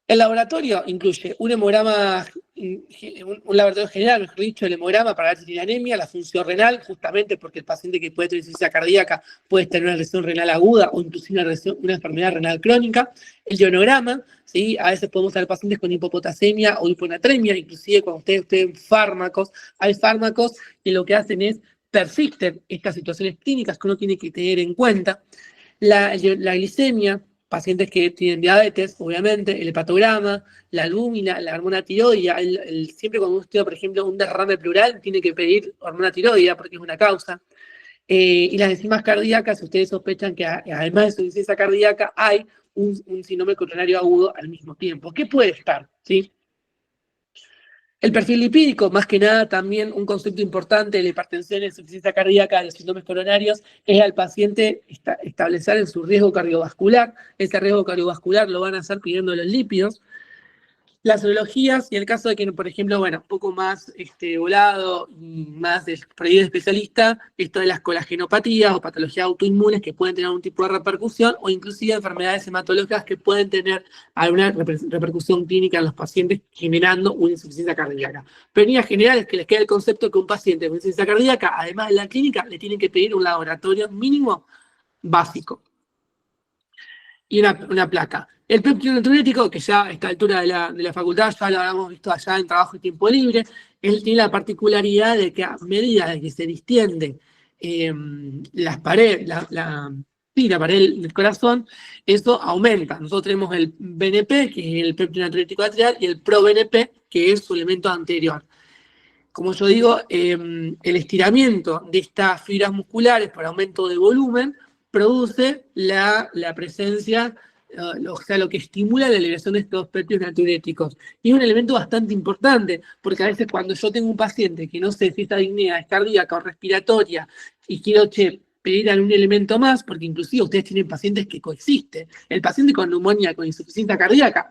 [SPEAKER 1] El laboratorio incluye un hemograma, un laboratorio general, mejor dicho, el hemograma para ver si tiene anemia, la función renal, justamente porque el paciente que puede tener insuficiencia cardíaca puede tener una lesión renal aguda o inclusive una enfermedad renal crónica. El ionograma, ¿sí? A veces podemos tener pacientes con hipopotasemia o hiponatremia, inclusive cuando ustedes tienen fármacos, hay fármacos que lo que hacen es persisten estas situaciones clínicas que uno tiene que tener en cuenta. La glicemia, pacientes que tienen diabetes, obviamente, el hepatograma, la albúmina, la hormona tiroidea, siempre cuando uno estudia, por ejemplo, un derrame pleural, tiene que pedir hormona tiroidea porque es una causa. Y las enzimas cardíacas, si ustedes sospechan que además de insuficiencia cardíaca hay un síndrome coronario agudo al mismo tiempo. ¿Qué puede estar? ¿Sí? El perfil lipídico, más que nada, también un concepto importante de la hipertensión, la insuficiencia cardíaca, de los síndromes coronarios, es al paciente establecer en su riesgo cardiovascular. Ese riesgo cardiovascular lo van a hacer pidiendo los lípidos. Las serologías, y en el caso de que, por ejemplo, bueno, un poco más volado y más por ahí de especialista, esto de las colagenopatías o patologías autoinmunes que pueden tener algún tipo de repercusión o inclusive enfermedades hematológicas que pueden tener alguna repercusión clínica en los pacientes generando una insuficiencia cardíaca. Pero en líneas generales que les queda el concepto que un paciente con insuficiencia cardíaca, además de la clínica, le tienen que pedir un laboratorio mínimo básico y una placa. El péptido natriurético, que ya a esta altura de la facultad ya lo habíamos visto allá en trabajo y tiempo libre, él tiene la particularidad de que a medida de que se distiende las paredes, la pared del corazón, eso aumenta. Nosotros tenemos el BNP, que es el péptido natriurético atrial, y el proBNP, que es su elemento anterior. Como yo digo, el estiramiento de estas fibras musculares por aumento de volumen produce la presencia, o sea, lo que estimula la liberación de estos péptidos natriuréticos. Y es un elemento bastante importante, porque a veces cuando yo tengo un paciente que no sé si esta disnea es cardíaca o respiratoria, y quiero, pedir algún elemento más, porque inclusive ustedes tienen pacientes que coexisten. El paciente con neumonía, con insuficiencia cardíaca,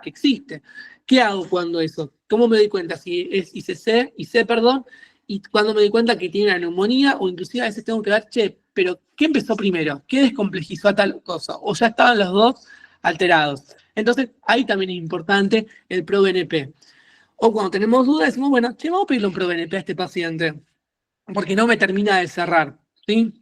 [SPEAKER 1] existe. ¿Qué hago cuando eso? ¿Cómo me doy cuenta? Si es IC, perdón, y cuando me doy cuenta que tiene una neumonía, o inclusive a veces tengo que ver, che, pero ¿qué empezó primero? ¿Qué descomplejizó a tal cosa? O ya estaban los dos alterados. Entonces, ahí también es importante el ProBNP. O cuando tenemos dudas, decimos, bueno, che, vamos a pedirle un ProBNP a este paciente, porque no me termina de cerrar, ¿sí?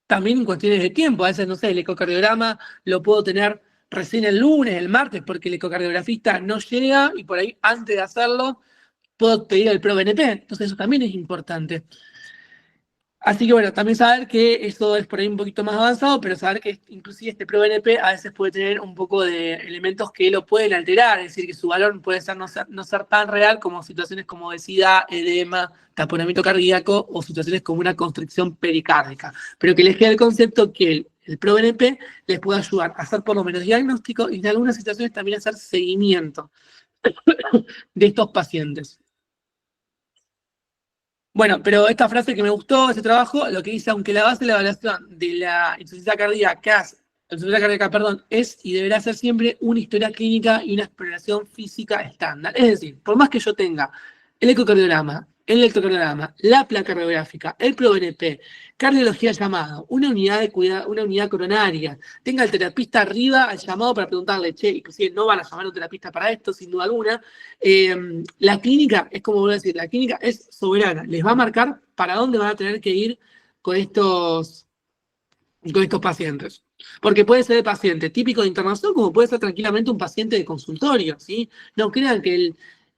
[SPEAKER 1] También en cuestiones de tiempo, a veces, no sé, el ecocardiograma lo puedo tener recién el lunes, el martes, porque el ecocardiografista no llega y por ahí, antes de hacerlo, puedo pedir el ProBNP. Entonces, eso también es importante. Así que bueno, también saber que eso es por ahí un poquito más avanzado, pero saber que inclusive este ProBNP a veces puede tener un poco de elementos que lo pueden alterar, es decir, que su valor puede ser no ser tan real como situaciones como obesidad, edema, taponamiento cardíaco o situaciones como una constricción pericárdica. Pero que les quede el concepto que el ProBNP les puede ayudar a hacer por lo menos diagnóstico y en algunas situaciones también hacer seguimiento de estos pacientes. Bueno, pero esta frase que me gustó, ese trabajo, lo que dice, aunque la base de la evaluación de la insuficiencia cardíaca, perdón, es y deberá ser siempre una historia clínica y una exploración física estándar. Es decir, por más que yo tenga el ecocardiograma, el electrocardiograma, la placa radiográfica, el ProBNP, cardiología llamado, una unidad de cuidado, una unidad coronaria, tenga el terapista arriba al llamado para preguntarle, che, inclusive no van a llamar a un terapista para esto, sin duda alguna. La clínica, es como voy a decir, la clínica es soberana, les va a marcar para dónde van a tener que ir con estos pacientes. Porque puede ser el paciente típico de internación, como puede ser tranquilamente un paciente de consultorio, ¿sí? No crean que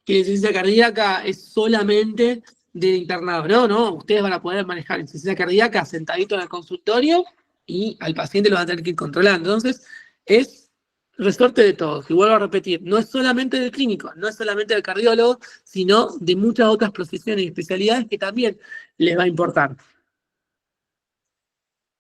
[SPEAKER 1] la insuficiencia cardíaca es solamente de internado. No, ustedes van a poder manejar insuficiencia cardíaca sentadito en el consultorio y al paciente lo van a tener que ir controlando. Entonces, es resorte de todos. Y vuelvo a repetir, no es solamente del clínico, no es solamente del cardiólogo, sino de muchas otras profesiones y especialidades que también les va a importar.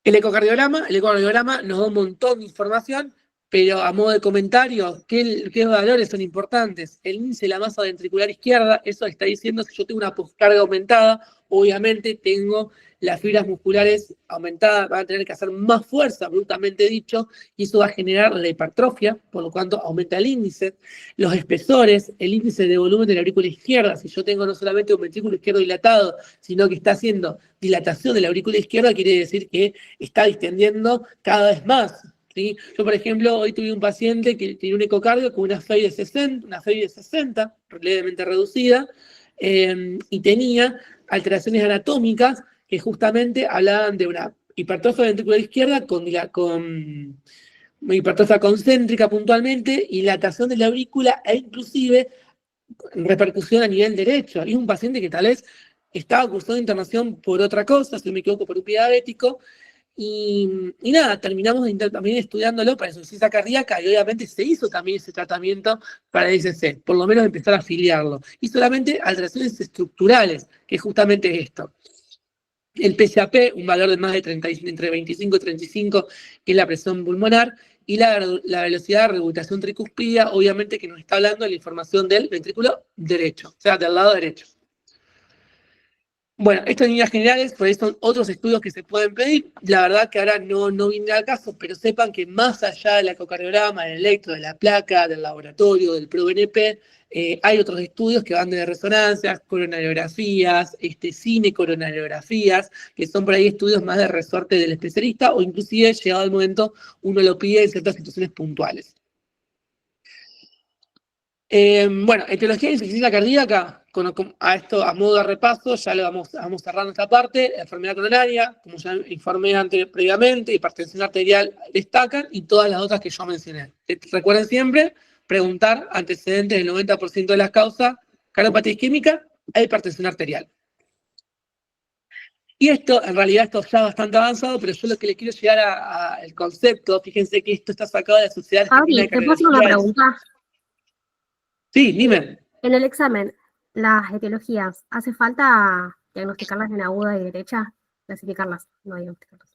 [SPEAKER 1] El ecocardiograma nos da un montón de información, pero a modo de comentario, ¿qué valores son importantes? El índice de la masa ventricular izquierda, eso está diciendo si yo tengo una poscarga aumentada, obviamente tengo las fibras musculares aumentadas, van a tener que hacer más fuerza, brutalmente dicho, y eso va a generar la hipertrofia, por lo tanto aumenta el índice. Los espesores, el índice de volumen de la aurícula izquierda, si yo tengo no solamente un ventrículo izquierdo dilatado, sino que está haciendo dilatación de la aurícula izquierda, quiere decir que está distendiendo cada vez más. ¿Sí? Yo, por ejemplo, hoy tuve un paciente que tiene un ecocardio con una FEI de 60, levemente reducida, y tenía alteraciones anatómicas que justamente hablaban de una hipertrofia ventricular izquierda con hipertrofia concéntrica puntualmente, dilatación de la aurícula e inclusive repercusión a nivel derecho. Y es un paciente que tal vez estaba cursando internación por otra cosa, si no me equivoco, por un pie diabético, y nada, terminamos también estudiándolo para insuficiencia cardíaca y obviamente se hizo también ese tratamiento para el ICC, por lo menos empezar a afiliarlo. Y solamente alteraciones estructurales, que justamente es esto. El PSAP, un valor de más de entre 25 y 35, que es la presión pulmonar, y la velocidad de regurgitación tricuspida, obviamente que nos está hablando de la información del ventrículo derecho, o sea, del lado derecho. Bueno, esto en líneas generales, por ahí son otros estudios que se pueden pedir. La verdad que ahora no viene al caso, pero sepan que más allá del ecocardiograma, del electro, de la placa, del laboratorio, del ProBNP, hay otros estudios que van de resonancias, coronariografías, cinecoronariografías, que son por ahí estudios más de resorte del especialista, o inclusive, llegado el momento, uno lo pide en ciertas situaciones puntuales. Bueno, etiología de insuficiencia cardíaca, a esto a modo de repaso, ya lo vamos cerrando esta parte. Enfermedad coronaria, como ya informé previamente, hipertensión arterial destacan, y todas las otras que yo mencioné. Recuerden siempre preguntar antecedentes del 90% de las causas: cardiopatía isquémica e hipertensión arterial. Y esto, en realidad, esto ya bastante avanzado, pero yo lo que le quiero llegar al concepto, fíjense que esto está sacado de la Sociedad Argentina de
[SPEAKER 2] ¿te puedo hacer una pregunta?
[SPEAKER 1] Sí, dime.
[SPEAKER 2] En el examen, las etiologías, ¿hace falta diagnosticarlas en aguda y derecha? Clasificarlas, no diagnosticarlas.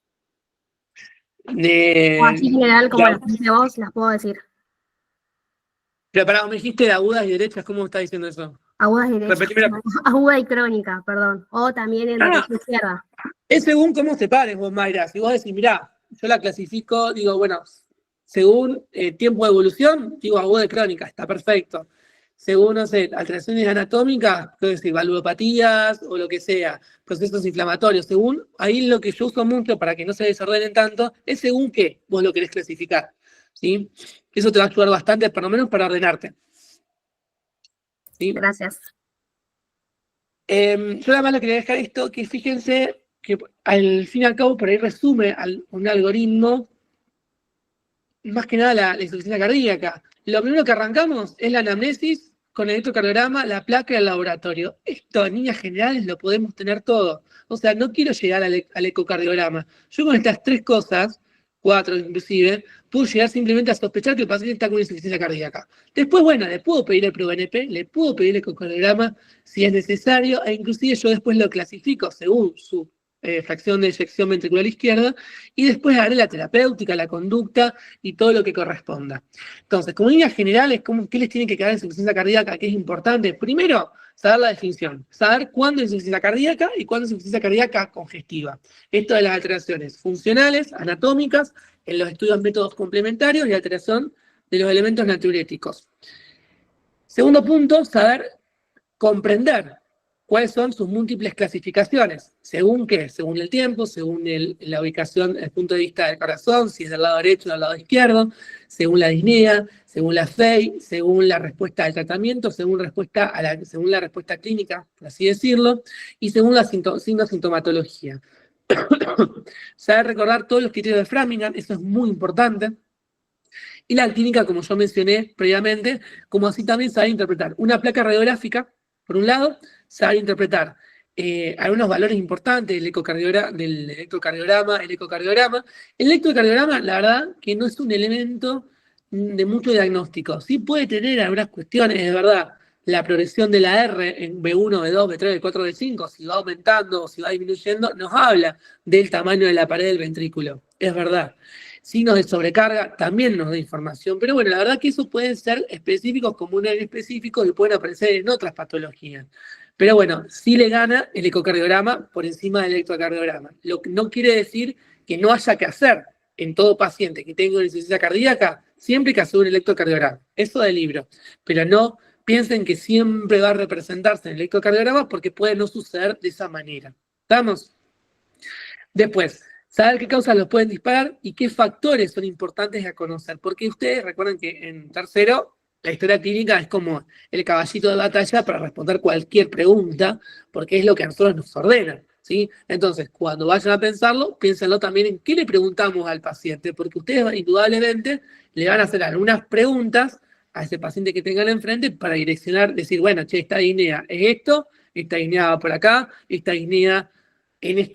[SPEAKER 2] O así en general, como las dice vos, las puedo decir.
[SPEAKER 1] Pero pará, me dijiste de agudas y derechas, ¿cómo me estás diciendo eso?
[SPEAKER 2] Aguda y derecha.
[SPEAKER 1] Repetímela.
[SPEAKER 2] Aguda y crónica, perdón. O también en derecha izquierda.
[SPEAKER 1] Es según cómo te pares vos, Mayra. Si vos decís, mirá, yo la clasifico, digo, bueno, según tiempo de evolución, digo aguda y crónica, está perfecto. Según, no sé, alteraciones anatómicas, puedo decir valvulopatías o lo que sea, procesos inflamatorios. Según, ahí lo que yo uso mucho para que no se desordenen tanto, es según qué vos lo querés clasificar. ¿Sí? Eso te va a ayudar bastante, por lo menos para ordenarte. ¿Sí?
[SPEAKER 2] Gracias.
[SPEAKER 1] Yo nada más le quería dejar esto, que fíjense que al fin y al cabo por ahí resume un algoritmo, más que nada la insuficiencia cardíaca. Lo primero que arrancamos es la anamnesis con el electrocardiograma, la placa y el laboratorio. Esto en líneas generales lo podemos tener todo. O sea, no quiero llegar al ecocardiograma. Yo con estas 3 cosas, 4 inclusive, puedo llegar simplemente a sospechar que el paciente está con insuficiencia cardíaca. Después, bueno, le puedo pedir el ProBNP, le puedo pedir el ecocardiograma si es necesario, e inclusive yo después lo clasifico según su fracción de eyección ventricular izquierda, y después haré la terapéutica, la conducta y todo lo que corresponda. Entonces, como líneas generales, ¿qué les tiene que quedar en insuficiencia cardíaca? Que es importante. Primero, saber la definición, saber cuándo es insuficiencia cardíaca y cuándo es insuficiencia cardíaca congestiva. Esto de las alteraciones funcionales, anatómicas, en los estudios métodos complementarios y alteración de los elementos natriuréticos. Segundo punto, saber comprender cuáles son sus múltiples clasificaciones. ¿Según qué? Según el tiempo, según la ubicación, el punto de vista del corazón, si es del lado derecho o del lado izquierdo, según la disnea, según la FEI, según la respuesta al tratamiento, según la respuesta clínica, por así decirlo, y según la sintomatología. Saber recordar todos los criterios de Framingham, eso es muy importante. Y la clínica, como yo mencioné previamente, como así también saber interpretar una placa radiográfica, por un lado, saber interpretar algunos valores importantes del electrocardiograma, el ecocardiograma. El electrocardiograma, la verdad, que no es un elemento de mucho diagnóstico. Sí puede tener algunas cuestiones, es verdad. La progresión de la R en B1, B2, B3, B4, B5, si va aumentando o si va disminuyendo, nos habla del tamaño de la pared del ventrículo. Es verdad. Signos de sobrecarga también nos da información, pero bueno, la verdad que esos pueden ser específicos, comunes específicos y pueden aparecer en otras patologías. Pero bueno, sí le gana el ecocardiograma por encima del electrocardiograma. Lo que no quiere decir que no haya que hacer en todo paciente que tenga una insuficiencia cardíaca, siempre que hacer un electrocardiograma. Eso del libro. Pero no piensen que siempre va a representarse en el electrocardiograma porque puede no suceder de esa manera. ¿Estamos? Después, saber qué causas los pueden disparar y qué factores son importantes a conocer. Porque ustedes recuerden que en tercero, la historia clínica es como el caballito de batalla para responder cualquier pregunta, porque es lo que a nosotros nos ordena. ¿Sí? Entonces, cuando vayan a pensarlo, piénsenlo también en qué le preguntamos al paciente, porque ustedes indudablemente le van a hacer algunas preguntas a ese paciente que tengan enfrente para direccionar, decir, bueno, che, esta disnea es esto, esta disnea va por acá, esta disnea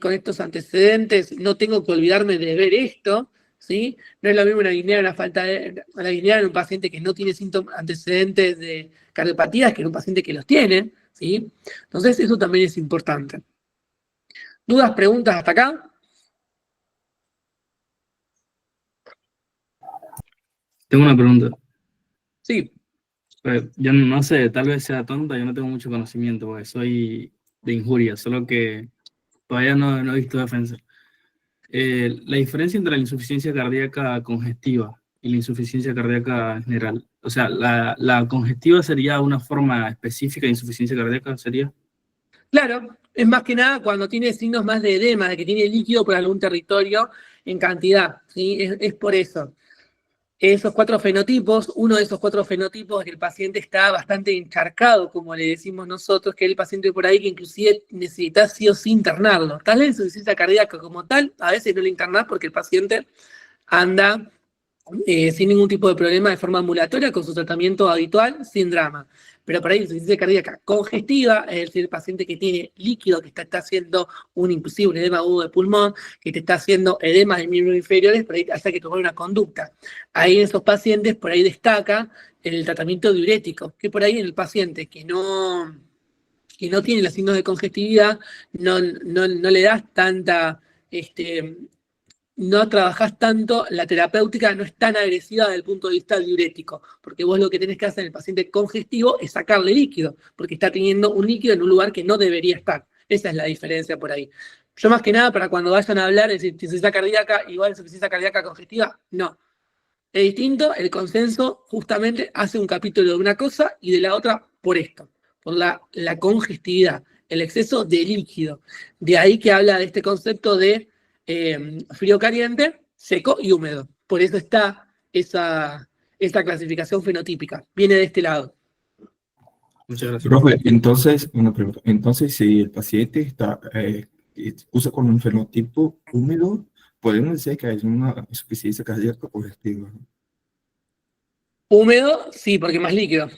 [SPEAKER 1] con estos antecedentes, no tengo que olvidarme de ver esto, ¿sí? No es lo mismo una disnea, una disnea en un paciente que no tiene antecedentes de cardiopatías que en un paciente que los tiene, ¿sí? Entonces, eso también es importante. ¿Dudas, preguntas hasta acá?
[SPEAKER 3] Tengo una pregunta.
[SPEAKER 1] Sí.
[SPEAKER 3] Yo no sé, tal vez sea tonta, yo no tengo mucho conocimiento, porque soy de injuria, solo que todavía no he visto defensa. La diferencia entre la insuficiencia cardíaca congestiva y la insuficiencia cardíaca general. O sea, la congestiva sería una forma específica de insuficiencia cardíaca, ¿sería?
[SPEAKER 1] Claro, es más que nada cuando tiene signos más de edema, de que tiene líquido por algún territorio en cantidad, ¿sí? Es por eso. Esos 4 fenotipos, uno de esos 4 fenotipos es que el paciente está bastante encharcado, como le decimos nosotros, que es el paciente por ahí que inclusive necesita sí o sí internarlo. Tal vez insuficiencia cardíaca como tal, a veces no le internás porque el paciente anda sin ningún tipo de problema de forma ambulatoria, con su tratamiento habitual, sin drama. Pero por ahí insuficiencia cardíaca congestiva, es decir, el paciente que tiene líquido, que está haciendo inclusive un edema agudo de pulmón, que te está haciendo edemas de miembros inferiores, por ahí hasta que tomar una conducta. Ahí en esos pacientes, por ahí destaca el tratamiento diurético, que por ahí en el paciente que no tiene los signos de congestividad, no le das tanta no trabajás tanto, la terapéutica no es tan agresiva desde el punto de vista diurético, porque vos lo que tenés que hacer en el paciente congestivo es sacarle líquido, porque está teniendo un líquido en un lugar que no debería estar. Esa es la diferencia por ahí. Yo más que nada, para cuando vayan a hablar, es decir, insuficiencia cardíaca, igual insuficiencia cardíaca congestiva, no. Es distinto, el consenso justamente hace un capítulo de una cosa y de la otra por esto, por la congestividad, el exceso de líquido. De ahí que habla de este concepto de frío caliente, seco y húmedo. Por eso está esa clasificación fenotípica. Viene de este lado.
[SPEAKER 3] Muchas gracias.
[SPEAKER 4] Profe, entonces, una pregunta. Entonces, si el paciente usa con un fenotipo húmedo, podemos decir que es una insuficiencia cardíaca congestiva, ¿no?
[SPEAKER 1] Húmedo, sí, porque más líquido.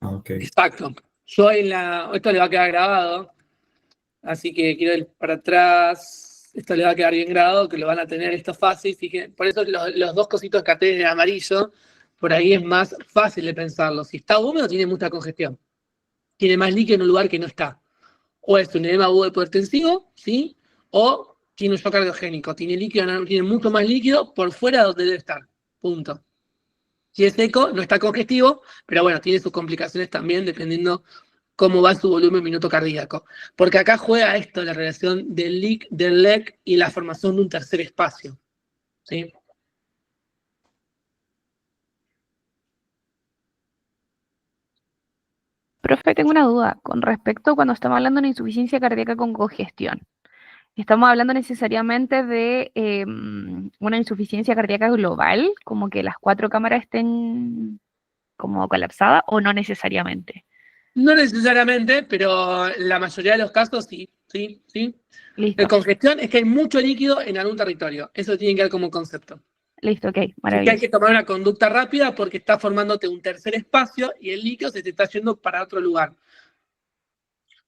[SPEAKER 4] Ah, ok.
[SPEAKER 1] Exacto. Esto le va a quedar grabado, así que quiero ir para atrás. Esto le va a quedar bien grabado, que lo van a tener esto fácil. Fíjense, por eso los dos cositos que até en amarillo, por ahí es más fácil de pensarlo. Si está húmedo, tiene mucha congestión. Tiene más líquido en un lugar que no está. O es un edema agudo hipotensivo, ¿sí? O tiene un shock cardiogénico. Tiene mucho más líquido por fuera de donde debe estar. Punto. Si es seco, no está congestivo, pero bueno, tiene sus complicaciones también dependiendo cómo va su volumen minuto cardíaco. Porque acá juega esto, la relación del leak, del LEC y la formación de un tercer espacio. ¿Sí?
[SPEAKER 5] Profe, tengo una duda con respecto a cuando estamos hablando de una insuficiencia cardíaca con congestión. ¿Estamos hablando necesariamente de una insuficiencia cardíaca global, como que las 4 cámaras estén como colapsadas, o no necesariamente?
[SPEAKER 1] No necesariamente, pero en la mayoría de los casos sí.
[SPEAKER 5] Listo,
[SPEAKER 1] La congestión es que hay mucho líquido en algún territorio. Eso tiene que ver como concepto.
[SPEAKER 5] listo, ok,
[SPEAKER 1] Así que hay
[SPEAKER 5] maravilloso.
[SPEAKER 1] que tomar una conducta rápida porque está formándote un tercer espacio y el líquido se te está yendo para otro lugar.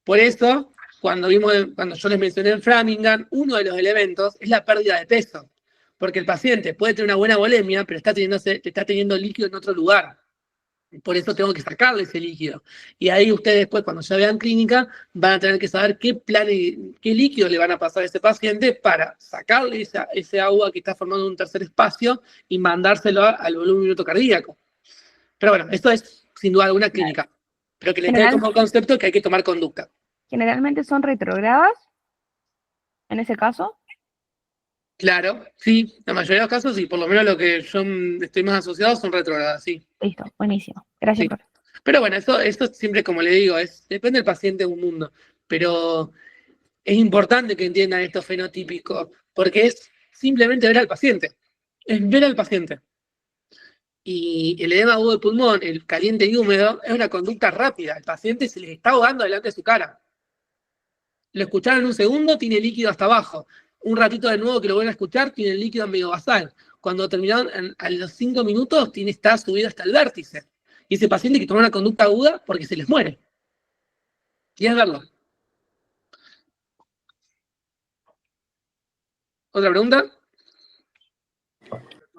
[SPEAKER 1] Por eso, cuando yo les mencioné en Framingham, uno de los elementos es la pérdida de peso. Porque el paciente puede tener una buena volemia, pero está teniendo líquido en otro lugar. Por eso tengo que sacarle ese líquido. Y ahí ustedes después, cuando ya vean clínica, van a tener que saber qué líquido le van a pasar a ese paciente para sacarle ese agua que está formando un tercer espacio y mandárselo al volumen minuto cardíaco. Pero bueno, esto es sin duda alguna clínica. Pero que les quede como concepto que hay que tomar conducta.
[SPEAKER 5] Generalmente son retrógradas, en ese caso.
[SPEAKER 1] Claro, sí, la mayoría de los casos sí, por lo menos lo que yo estoy más asociado son retrógradas, sí.
[SPEAKER 5] Listo, buenísimo. Gracias,
[SPEAKER 1] Sí.
[SPEAKER 5] profe.
[SPEAKER 1] Pero bueno, esto siempre, como le digo, depende del paciente de un mundo. Pero es importante que entiendan esto fenotípico, porque es simplemente ver al paciente. Es ver al paciente. Y el edema agudo del pulmón, el caliente y húmedo, es una conducta rápida. El paciente se le está ahogando delante de su cara. Lo escucharon en un segundo, tiene líquido hasta abajo. Un ratito de nuevo que lo vuelven a escuchar, tiene el líquido medio basal. Cuando terminaron a los 5 minutos, está subido hasta el vértice. Y ese paciente hay que tomar una conducta aguda porque se les muere. ¿Quieres verlo? ¿Otra pregunta?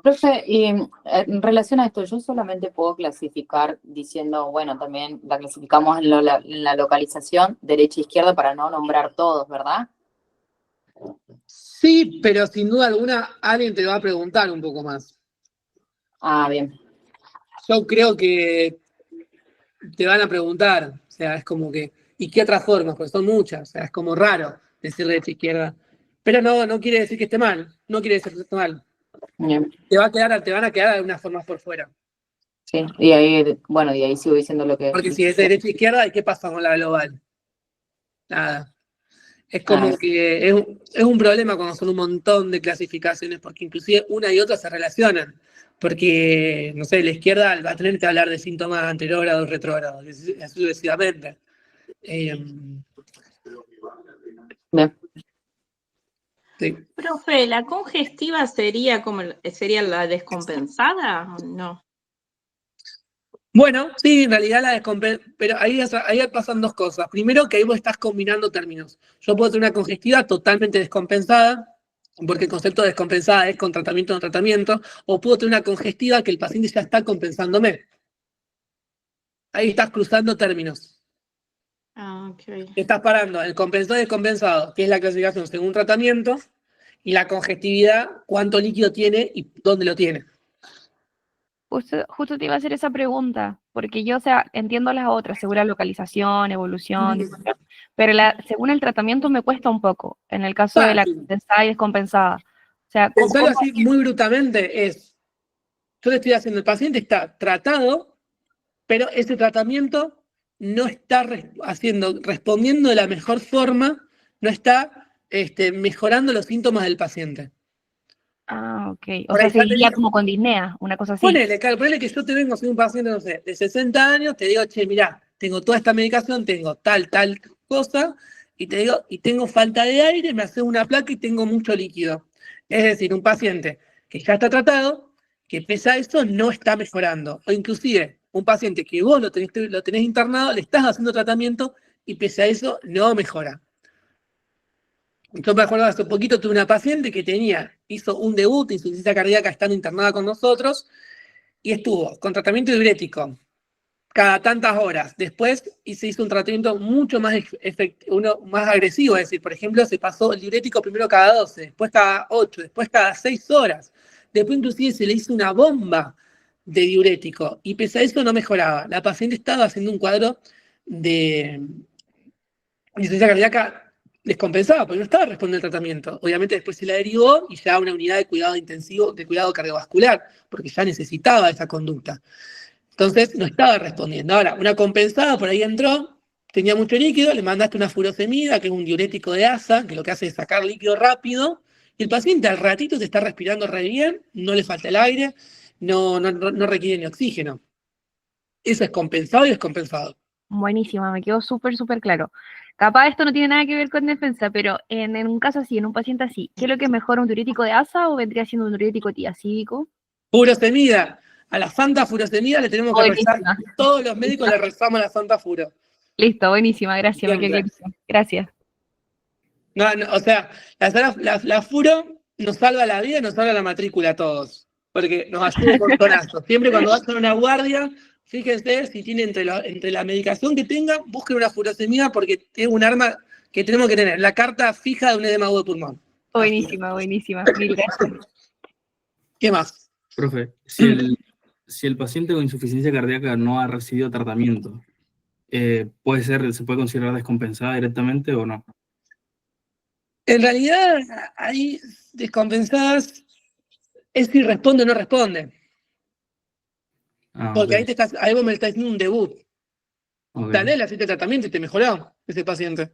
[SPEAKER 6] Profe, y en relación a esto, yo solamente puedo clasificar diciendo, bueno, también la clasificamos en la localización derecha e izquierda para no nombrar todos, ¿verdad?
[SPEAKER 1] Sí, pero sin duda alguna alguien te va a preguntar un poco más.
[SPEAKER 6] Ah, bien.
[SPEAKER 1] Yo creo que te van a preguntar, o sea, es como que, ¿y qué otras formas? Porque son muchas, o sea, es como raro decir derecha e izquierda. Pero no quiere decir que esté mal, no quiere decir que esté mal.
[SPEAKER 6] Bien.
[SPEAKER 1] Te van a quedar algunas formas por fuera.
[SPEAKER 6] Sí, y ahí, bueno, y ahí sigo diciendo lo que...
[SPEAKER 1] Porque si es derecha e izquierda, ¿y qué pasa con la global? Nada. Es como que es un problema cuando son un montón de clasificaciones, porque inclusive una y otra se relacionan. Porque, no sé, la izquierda va a tener que hablar de síntomas anterógrados, retrógrados, así sucesivamente.
[SPEAKER 6] Bien.
[SPEAKER 1] Sí.
[SPEAKER 7] Profe, ¿la congestiva sería la descompensada o no?
[SPEAKER 1] Bueno, sí, en realidad pero ahí pasan dos cosas. Primero, que ahí vos estás combinando términos. Yo puedo tener una congestiva totalmente descompensada, porque el concepto de descompensada es con tratamiento o no tratamiento, o puedo tener una congestiva que el paciente ya está compensándome. Ahí estás cruzando términos.
[SPEAKER 7] Ah, ok.
[SPEAKER 1] Estás parando el compensado y descompensado, que es la clasificación según tratamiento, y la congestividad, cuánto líquido tiene y dónde lo tiene.
[SPEAKER 5] Justo te iba a hacer esa pregunta, porque yo, o sea, entiendo las otras, según la localización, evolución, difusión, pero según el tratamiento me cuesta un poco, en el caso de la
[SPEAKER 1] Fácil.
[SPEAKER 5] compensada y descompensada. O sea,
[SPEAKER 1] Pensarlo así muy brutalmente yo le estoy haciendo, el paciente está tratado, pero ese tratamiento no está respondiendo de la mejor forma, no está mejorando los síntomas del paciente.
[SPEAKER 5] Ah, ok. O
[SPEAKER 1] Por
[SPEAKER 5] sea,
[SPEAKER 1] ahí ya
[SPEAKER 5] seguiría
[SPEAKER 1] tenés-
[SPEAKER 5] como con disnea, una cosa así.
[SPEAKER 1] Ponele que yo te vengo, soy un paciente, no sé, de 60 años, te digo, che, mirá, tengo toda esta medicación, tengo tal cosa, y te digo, y tengo falta de aire, me hace una placa y tengo mucho líquido. Es decir, un paciente que ya está tratado, que pese a eso no está mejorando. O inclusive, un paciente que vos lo tenés internado, le estás haciendo tratamiento y pese a eso no mejora. Yo me acuerdo hace poquito tuve una paciente que hizo un debut de insuficiencia cardíaca estando internada con nosotros y estuvo con tratamiento diurético cada tantas horas. Después se hizo un tratamiento mucho más más agresivo, es decir, por ejemplo, se pasó el diurético primero cada 12, después cada 8, después cada 6 horas. Después inclusive se le hizo una bomba de diurético y pese a eso no mejoraba. La paciente estaba haciendo un cuadro de insuficiencia cardíaca descompensada, porque no estaba respondiendo al tratamiento. Obviamente después se la derivó y ya a una unidad de cuidado intensivo, de cuidado cardiovascular, porque ya necesitaba esa conducta. Entonces no estaba respondiendo. Ahora, una compensada por ahí entró, tenía mucho líquido, le mandaste una furosemida, que es un diurético de asa, que lo que hace es sacar líquido rápido, y el paciente al ratito te está respirando re bien, no le falta el aire, no requiere ni oxígeno. Eso es compensado y descompensado.
[SPEAKER 5] Buenísima, me quedó súper, súper claro. Capaz esto no tiene nada que ver con defensa, pero en un caso así, en un paciente así, ¿qué es lo que es mejor, un diurético de asa o vendría siendo un diurético tiacídico?
[SPEAKER 1] Furosemida. A la Santa Furosemida le tenemos que rezar.
[SPEAKER 5] Buenísima.
[SPEAKER 1] Todos los médicos le rezamos a la Santa Furo.
[SPEAKER 5] Listo, buenísima, gracias, me quedó
[SPEAKER 1] Siempre.
[SPEAKER 5] clarísimo. Gracias.
[SPEAKER 1] No, o sea, la Furo nos salva la vida y nos salva la matrícula a todos. Porque nos ayuda un montonazo. Siempre cuando vas a una guardia, fíjense si tiene entre la medicación que tenga, busquen una furosemida porque es un arma que tenemos que tener. La carta fija de un edema agudo de pulmón.
[SPEAKER 5] Buenísima, buenísima. Mil gracias.
[SPEAKER 1] ¿Qué más?
[SPEAKER 3] Profe, si el paciente con insuficiencia cardíaca no ha recibido tratamiento, ¿se puede considerar descompensada directamente o no?
[SPEAKER 1] En realidad, hay descompensadas, es si responde o no responde.
[SPEAKER 3] Ah,
[SPEAKER 1] Porque
[SPEAKER 3] ok,
[SPEAKER 1] ahí vos me estás haciendo un debut.
[SPEAKER 3] ok,
[SPEAKER 1] Dale, le hiciste tratamiento y te mejoró ese paciente.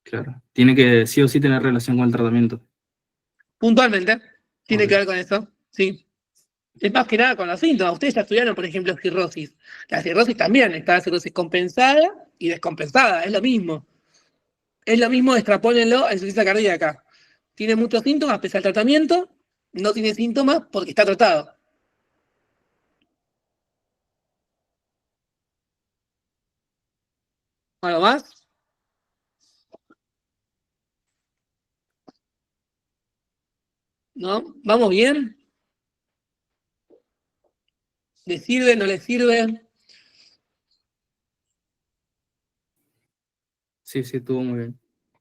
[SPEAKER 3] claro. Tiene que sí o sí tener relación con el tratamiento.
[SPEAKER 1] Puntualmente, tiene
[SPEAKER 3] Ok.
[SPEAKER 1] que ver con eso, sí. Es más que nada con los síntomas. Ustedes ya estudiaron, por ejemplo, cirrosis. La cirrosis también está la cirrosis compensada y descompensada, es lo mismo. Es lo mismo, extrapólenlo a insuficiencia cardíaca. Tiene muchos síntomas, pese al tratamiento, no tiene síntomas porque está tratado. ¿Algo más? ¿No? ¿Vamos bien? ¿Le sirve? ¿No le sirve?
[SPEAKER 3] Sí, estuvo muy bien.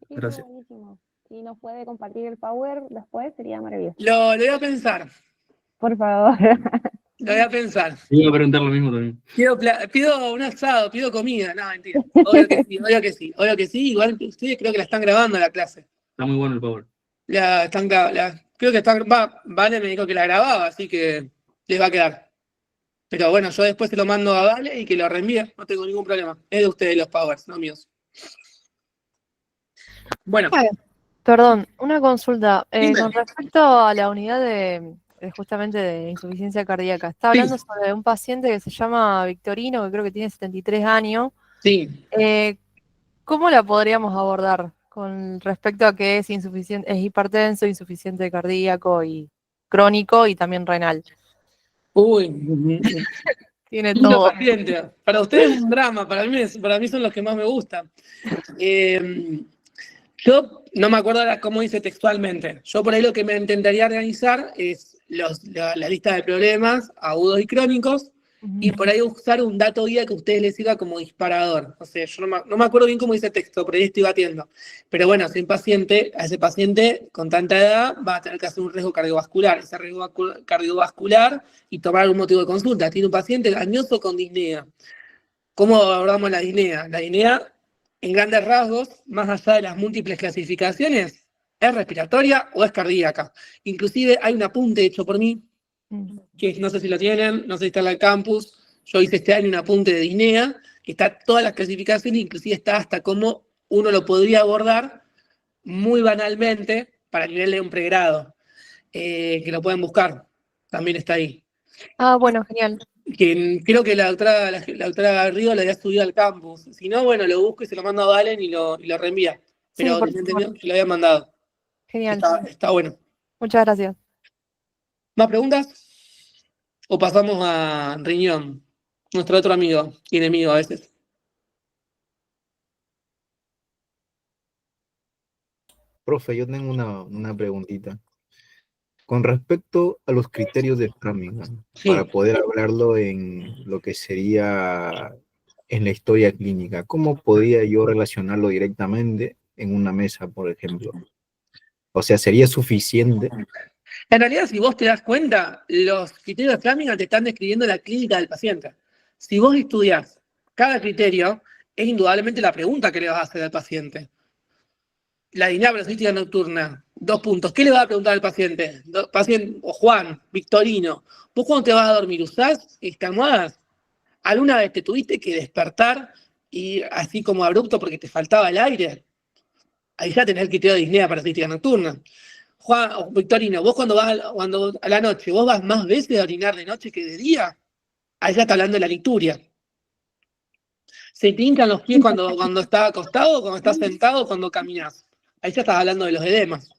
[SPEAKER 3] Gracias.
[SPEAKER 2] Buenísimo. Si nos puede compartir el power después, sería maravilloso.
[SPEAKER 1] Lo voy a pensar.
[SPEAKER 2] Por favor.
[SPEAKER 1] Lo voy a pensar.
[SPEAKER 3] Iba a preguntar lo mismo también.
[SPEAKER 1] Pido un asado, pido comida. No, mentira. Obvio que sí, obvio que sí. Obvio que sí. Igual ustedes creo que la están grabando la clase.
[SPEAKER 3] Está muy bueno el power.
[SPEAKER 1] Creo que Vale me dijo que la grababa, así que les va a quedar. Pero bueno, yo después se lo mando a Vale y que lo reenvíe. No tengo ningún problema. Es de ustedes los powers, no míos. Bueno,
[SPEAKER 8] Perdón, una consulta.
[SPEAKER 1] Dime.
[SPEAKER 8] Con respecto a la unidad justamente de insuficiencia cardíaca, está hablando sobre un paciente que se llama Victorino, que creo que tiene 73 años.
[SPEAKER 1] sí.
[SPEAKER 8] ¿Cómo la podríamos abordar con respecto a que es hipertenso, insuficiente cardíaco y crónico y también renal?
[SPEAKER 1] Uy,
[SPEAKER 8] Tiene
[SPEAKER 1] lindo
[SPEAKER 8] todo.
[SPEAKER 1] paciente. Para ustedes es un drama, para mí son los que más me gustan. Yo no me acuerdo ahora cómo dice textualmente. Yo por ahí lo que me intentaría organizar es la lista de problemas agudos y crónicos y por ahí usar un dato guía que a ustedes les sirva como disparador. O sea, yo no me acuerdo bien cómo dice el texto, pero ahí estoy batiendo. Pero bueno, si a ese paciente con tanta edad va a tener que hacer un riesgo cardiovascular. Ese riesgo cardiovascular y tomar algún motivo de consulta. Tiene un paciente añoso con disnea. ¿Cómo abordamos la disnea? La disnea, en grandes rasgos, más allá de las múltiples clasificaciones, es respiratoria o es cardíaca. Inclusive hay un apunte hecho por mí, que no sé si lo tienen, no sé si está en el campus. Yo hice este año un apunte de disnea, que está todas las clasificaciones, inclusive está hasta cómo uno lo podría abordar muy banalmente para el nivel de un pregrado, que lo pueden buscar, también está ahí.
[SPEAKER 8] Ah, bueno, genial.
[SPEAKER 1] Que creo que la doctora Garrido lo había subido al campus. Si no, bueno, lo busco y se lo mando a Valen y lo reenvía.
[SPEAKER 8] Sí,
[SPEAKER 1] Pero
[SPEAKER 8] por
[SPEAKER 1] desde
[SPEAKER 8] favor.
[SPEAKER 1] entendió que lo había mandado.
[SPEAKER 8] Genial.
[SPEAKER 1] Está bueno.
[SPEAKER 8] Muchas gracias.
[SPEAKER 1] ¿Más preguntas? ¿O pasamos a Riñón? Nuestro otro amigo y enemigo a veces.
[SPEAKER 9] Profe, yo tengo una preguntita. Con respecto a los criterios de Framingham,
[SPEAKER 1] Sí.
[SPEAKER 9] para poder hablarlo en lo que sería en la historia clínica, ¿cómo podría yo relacionarlo directamente en una mesa, por ejemplo? O sea, ¿sería suficiente?
[SPEAKER 1] En realidad, si vos te das cuenta, los criterios de Framingham te están describiendo la clínica del paciente. Si vos estudiás cada criterio, es indudablemente la pregunta que le vas a hacer al paciente. La dinámica parasítica nocturna, 2 puntos. ¿Qué le vas a preguntar al paciente? Paciente, o Juan, Victorino, ¿vos cuando te vas a dormir usás almohadas? ¿Alguna vez te tuviste que despertar y así como abrupto porque te faltaba el aire? Ahí ya tenés el criterio de disnea parasítica nocturna. Juan, o Victorino, vos cuando a la noche, ¿vos vas más veces a orinar de noche que de día? Ahí ya está hablando de la licturia. ¿Se te hincan los pies cuando estás acostado, cuando estás sentado, cuando caminas? Ahí ya estás hablando de los edemas.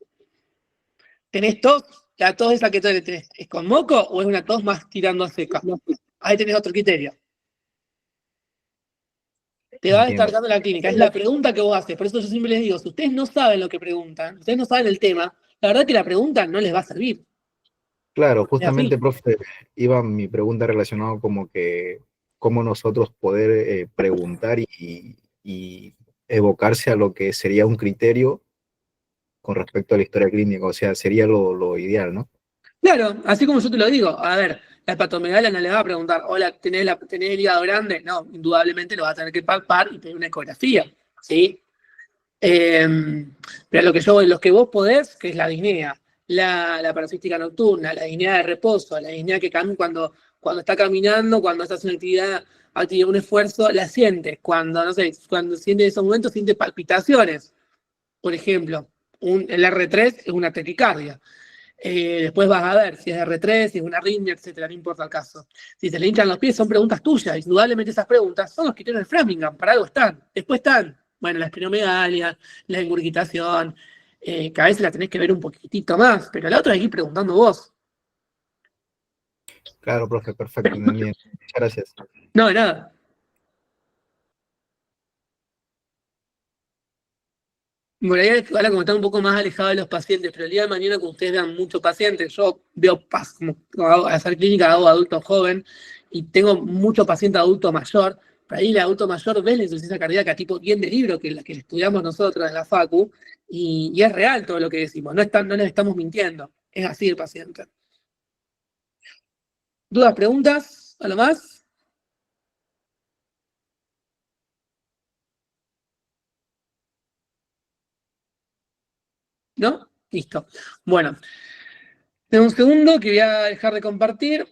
[SPEAKER 1] ¿Tenés tos? ¿La tos esa que tenés es con moco o es una tos más tirando a seca? Ahí tenés otro criterio. Te va a
[SPEAKER 9] Entiendo.
[SPEAKER 1] descargando la clínica. Es la pregunta que vos haces. Por eso yo siempre les digo, si ustedes no saben lo que preguntan, ustedes no saben el tema, la verdad que la pregunta no les va a servir.
[SPEAKER 9] Claro,
[SPEAKER 1] Es
[SPEAKER 9] justamente,
[SPEAKER 1] así.
[SPEAKER 9] profe, iba mi pregunta relacionada como que cómo nosotros poder preguntar y evocarse a lo que sería un criterio con respecto a la historia clínica, o sea, sería lo ideal, ¿no?
[SPEAKER 1] Claro, así como yo te lo digo. A ver, la hepatomegalia no le va a preguntar, hola, ¿tenés el hígado grande? No, indudablemente lo va a tener que palpar y pedir una ecografía. ¿Sí? Pero lo que yo voy, los que vos podés, que es la disnea, la parasítica nocturna, la disnea de reposo, la disnea que cambia cuando está caminando, cuando está haciendo actividad, un esfuerzo, la siente. Cuando, no sé, cuando siente esos momentos, siente palpitaciones. Por ejemplo, el R3 es una taquicardia. Después vas a ver si es R3, si es una arritmia, etcétera, no importa el caso. Si se le hinchan los pies, son preguntas tuyas. Indudablemente esas preguntas son los criterios de Framingham, para algo están. Después están, bueno, la esplenomegalia, la engurgitación, que a veces la tenés que ver un poquitito más, pero la otra hay que ir preguntando vos.
[SPEAKER 9] Claro, profe, perfecto, entendí. Muchas gracias.
[SPEAKER 1] No, de nada. Bueno, ahí van a comentar un poco más alejado de los pacientes, pero el día de mañana, cuando ustedes vean muchos pacientes, yo veo como hago, hacer clínica, hago adulto joven, y tengo mucho paciente adulto mayor. Por ahí el adulto mayor ve la insuficiencia cardíaca tipo bien de libro, que es la que estudiamos nosotros en la Facu, y es real todo lo que decimos, no les estamos mintiendo, es así el paciente. ¿Dudas, preguntas? ¿A lo más? ¿No? Listo. Bueno, tengo un segundo que voy a dejar de compartir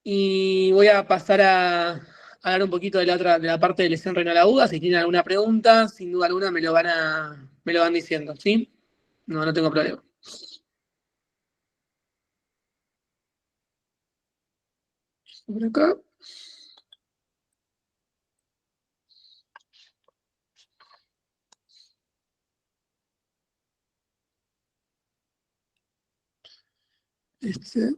[SPEAKER 1] y voy a pasar a dar un poquito de la parte de lesión renal aguda. Si tienen alguna pregunta, sin duda alguna me lo van diciendo, ¿sí? No tengo problema. Por acá. Este.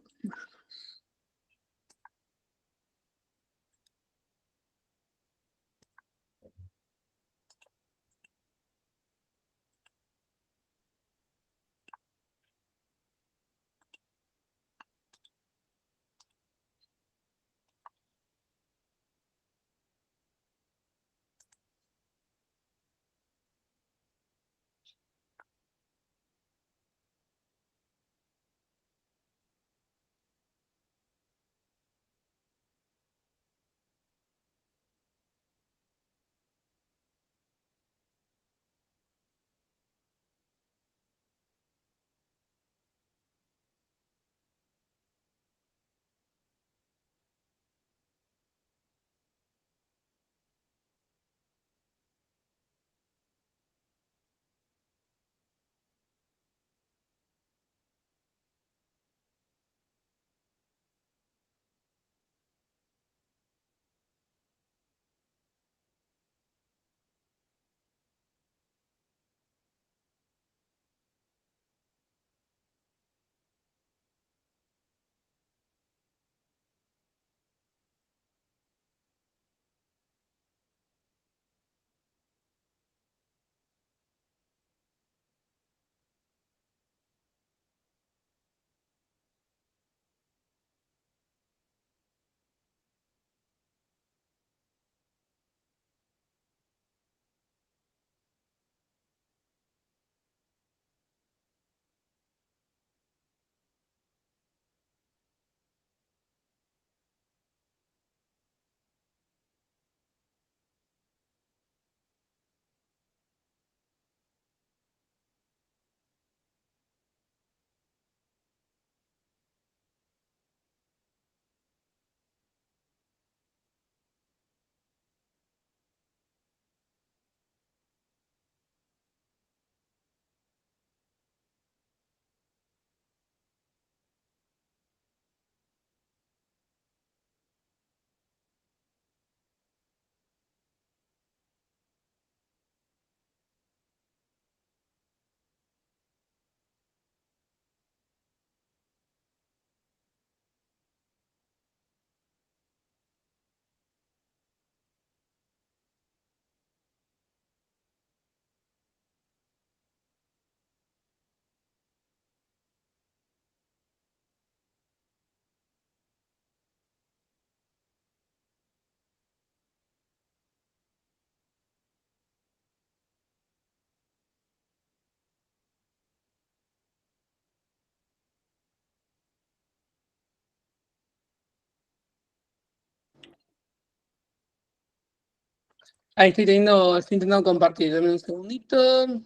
[SPEAKER 1] Ahí estoy intentando compartir. Dame un segundito.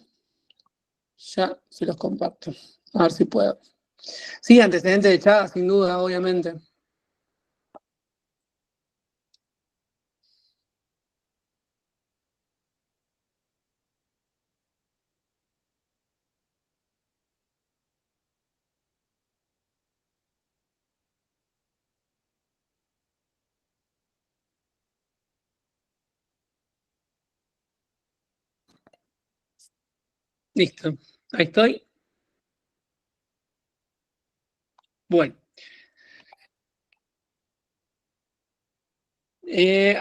[SPEAKER 1] Ya se los comparto. A ver si puedo. Sí, antecedentes de Chagas, sin duda, obviamente. Listo. Ahí estoy. Bueno.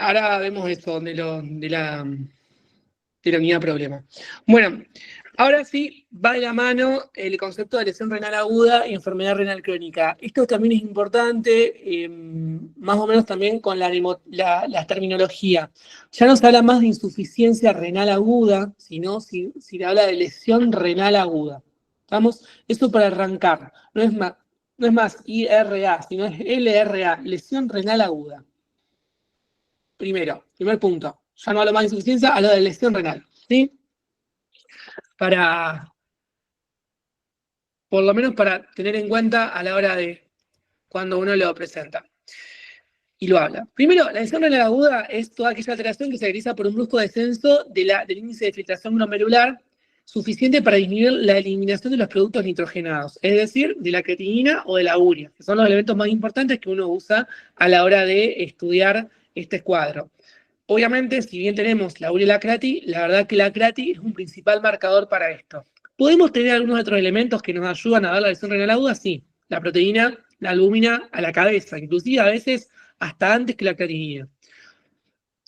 [SPEAKER 1] Ahora vemos eso de la unidad problema. Bueno, ahora sí va de la mano el concepto de lesión renal aguda y enfermedad renal crónica. Esto también es importante, más o menos también con la terminología. Ya no se habla más de insuficiencia renal aguda, sino si se habla de lesión renal aguda. ¿Estamos? Eso para arrancar. No es más IRA, sino es LRA, lesión renal aguda. Primer punto. Ya no hablo más de insuficiencia, hablo de lesión renal. ¿Sí? Por lo menos para tener en cuenta a la hora de cuando uno lo presenta y lo habla. Primero, la lesión renal aguda es toda aquella alteración que se caracteriza por un brusco descenso del índice de filtración glomerular suficiente para disminuir la eliminación de los productos nitrogenados, es decir, de la creatinina o de la urea, que son los elementos más importantes que uno usa a la hora de estudiar este cuadro. Obviamente, si bien tenemos la urea y la crati, la verdad que la crati es un principal marcador para esto. ¿Podemos tener algunos otros elementos que nos ayudan a ver la lesión renal aguda? Sí, la proteína, la albúmina a la cabeza, inclusive a veces hasta antes que la creatinina.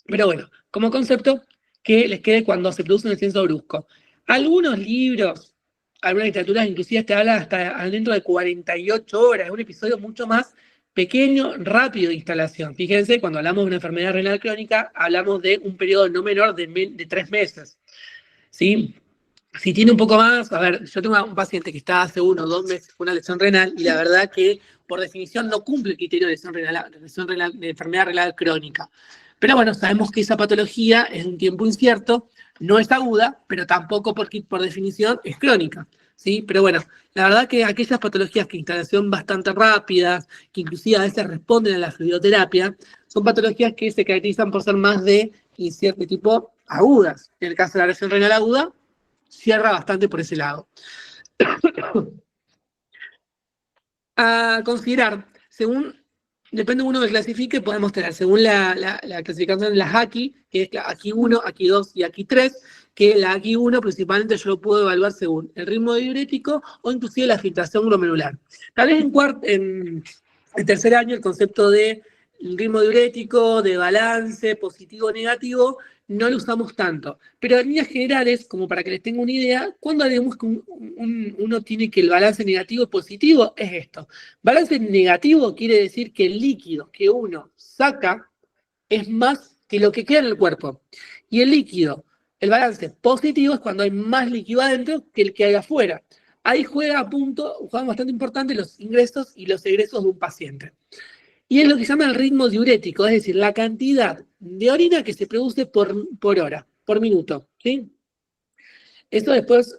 [SPEAKER 1] Pero bueno, como concepto, que les quede cuando se produce un descenso brusco. Algunos libros, algunas literaturas inclusive te hablan hasta dentro de 48 horas, es un episodio mucho más pequeño, rápido de instalación. Fíjense, cuando hablamos de una enfermedad renal crónica, hablamos de un periodo no menor de 3 meses. ¿Sí? Si tiene un poco más, a ver, yo tengo un paciente que está hace 1 o 2 meses con una lesión renal y la verdad que por definición no cumple el criterio de de enfermedad renal crónica. Pero bueno, sabemos que esa patología es de un tiempo incierto, no es aguda, pero tampoco porque por definición es crónica. ¿Sí? Pero bueno, la verdad que aquellas patologías que instalación bastante rápidas, que inclusive a veces responden a la fluidoterapia, son patologías que se caracterizan por ser más de incierto tipo agudas. En el caso de la lesión renal aguda, cierra bastante por ese lado. A considerar, depende de uno que clasifique, podemos tener, según la clasificación de las AKI, que es la AKI 1, AKI 2 y AKI 3, que la AKI 1 principalmente yo lo puedo evaluar según el ritmo diurético o inclusive la filtración glomerular. Tal vez en tercer año el concepto de ritmo diurético, de balance, positivo o negativo, no lo usamos tanto. Pero en líneas generales, como para que les tenga una idea, cuando digamos que uno tiene que el balance negativo y positivo, es esto. Balance negativo quiere decir que el líquido que uno saca es más que lo que queda en el cuerpo. Y el líquido, el balance positivo es cuando hay más líquido adentro que el que hay afuera. Ahí juegan bastante importante los ingresos y los egresos de un paciente. Y es lo que se llama el ritmo diurético, es decir, la cantidad de orina que se produce por hora, por minuto. ¿Sí? Esto después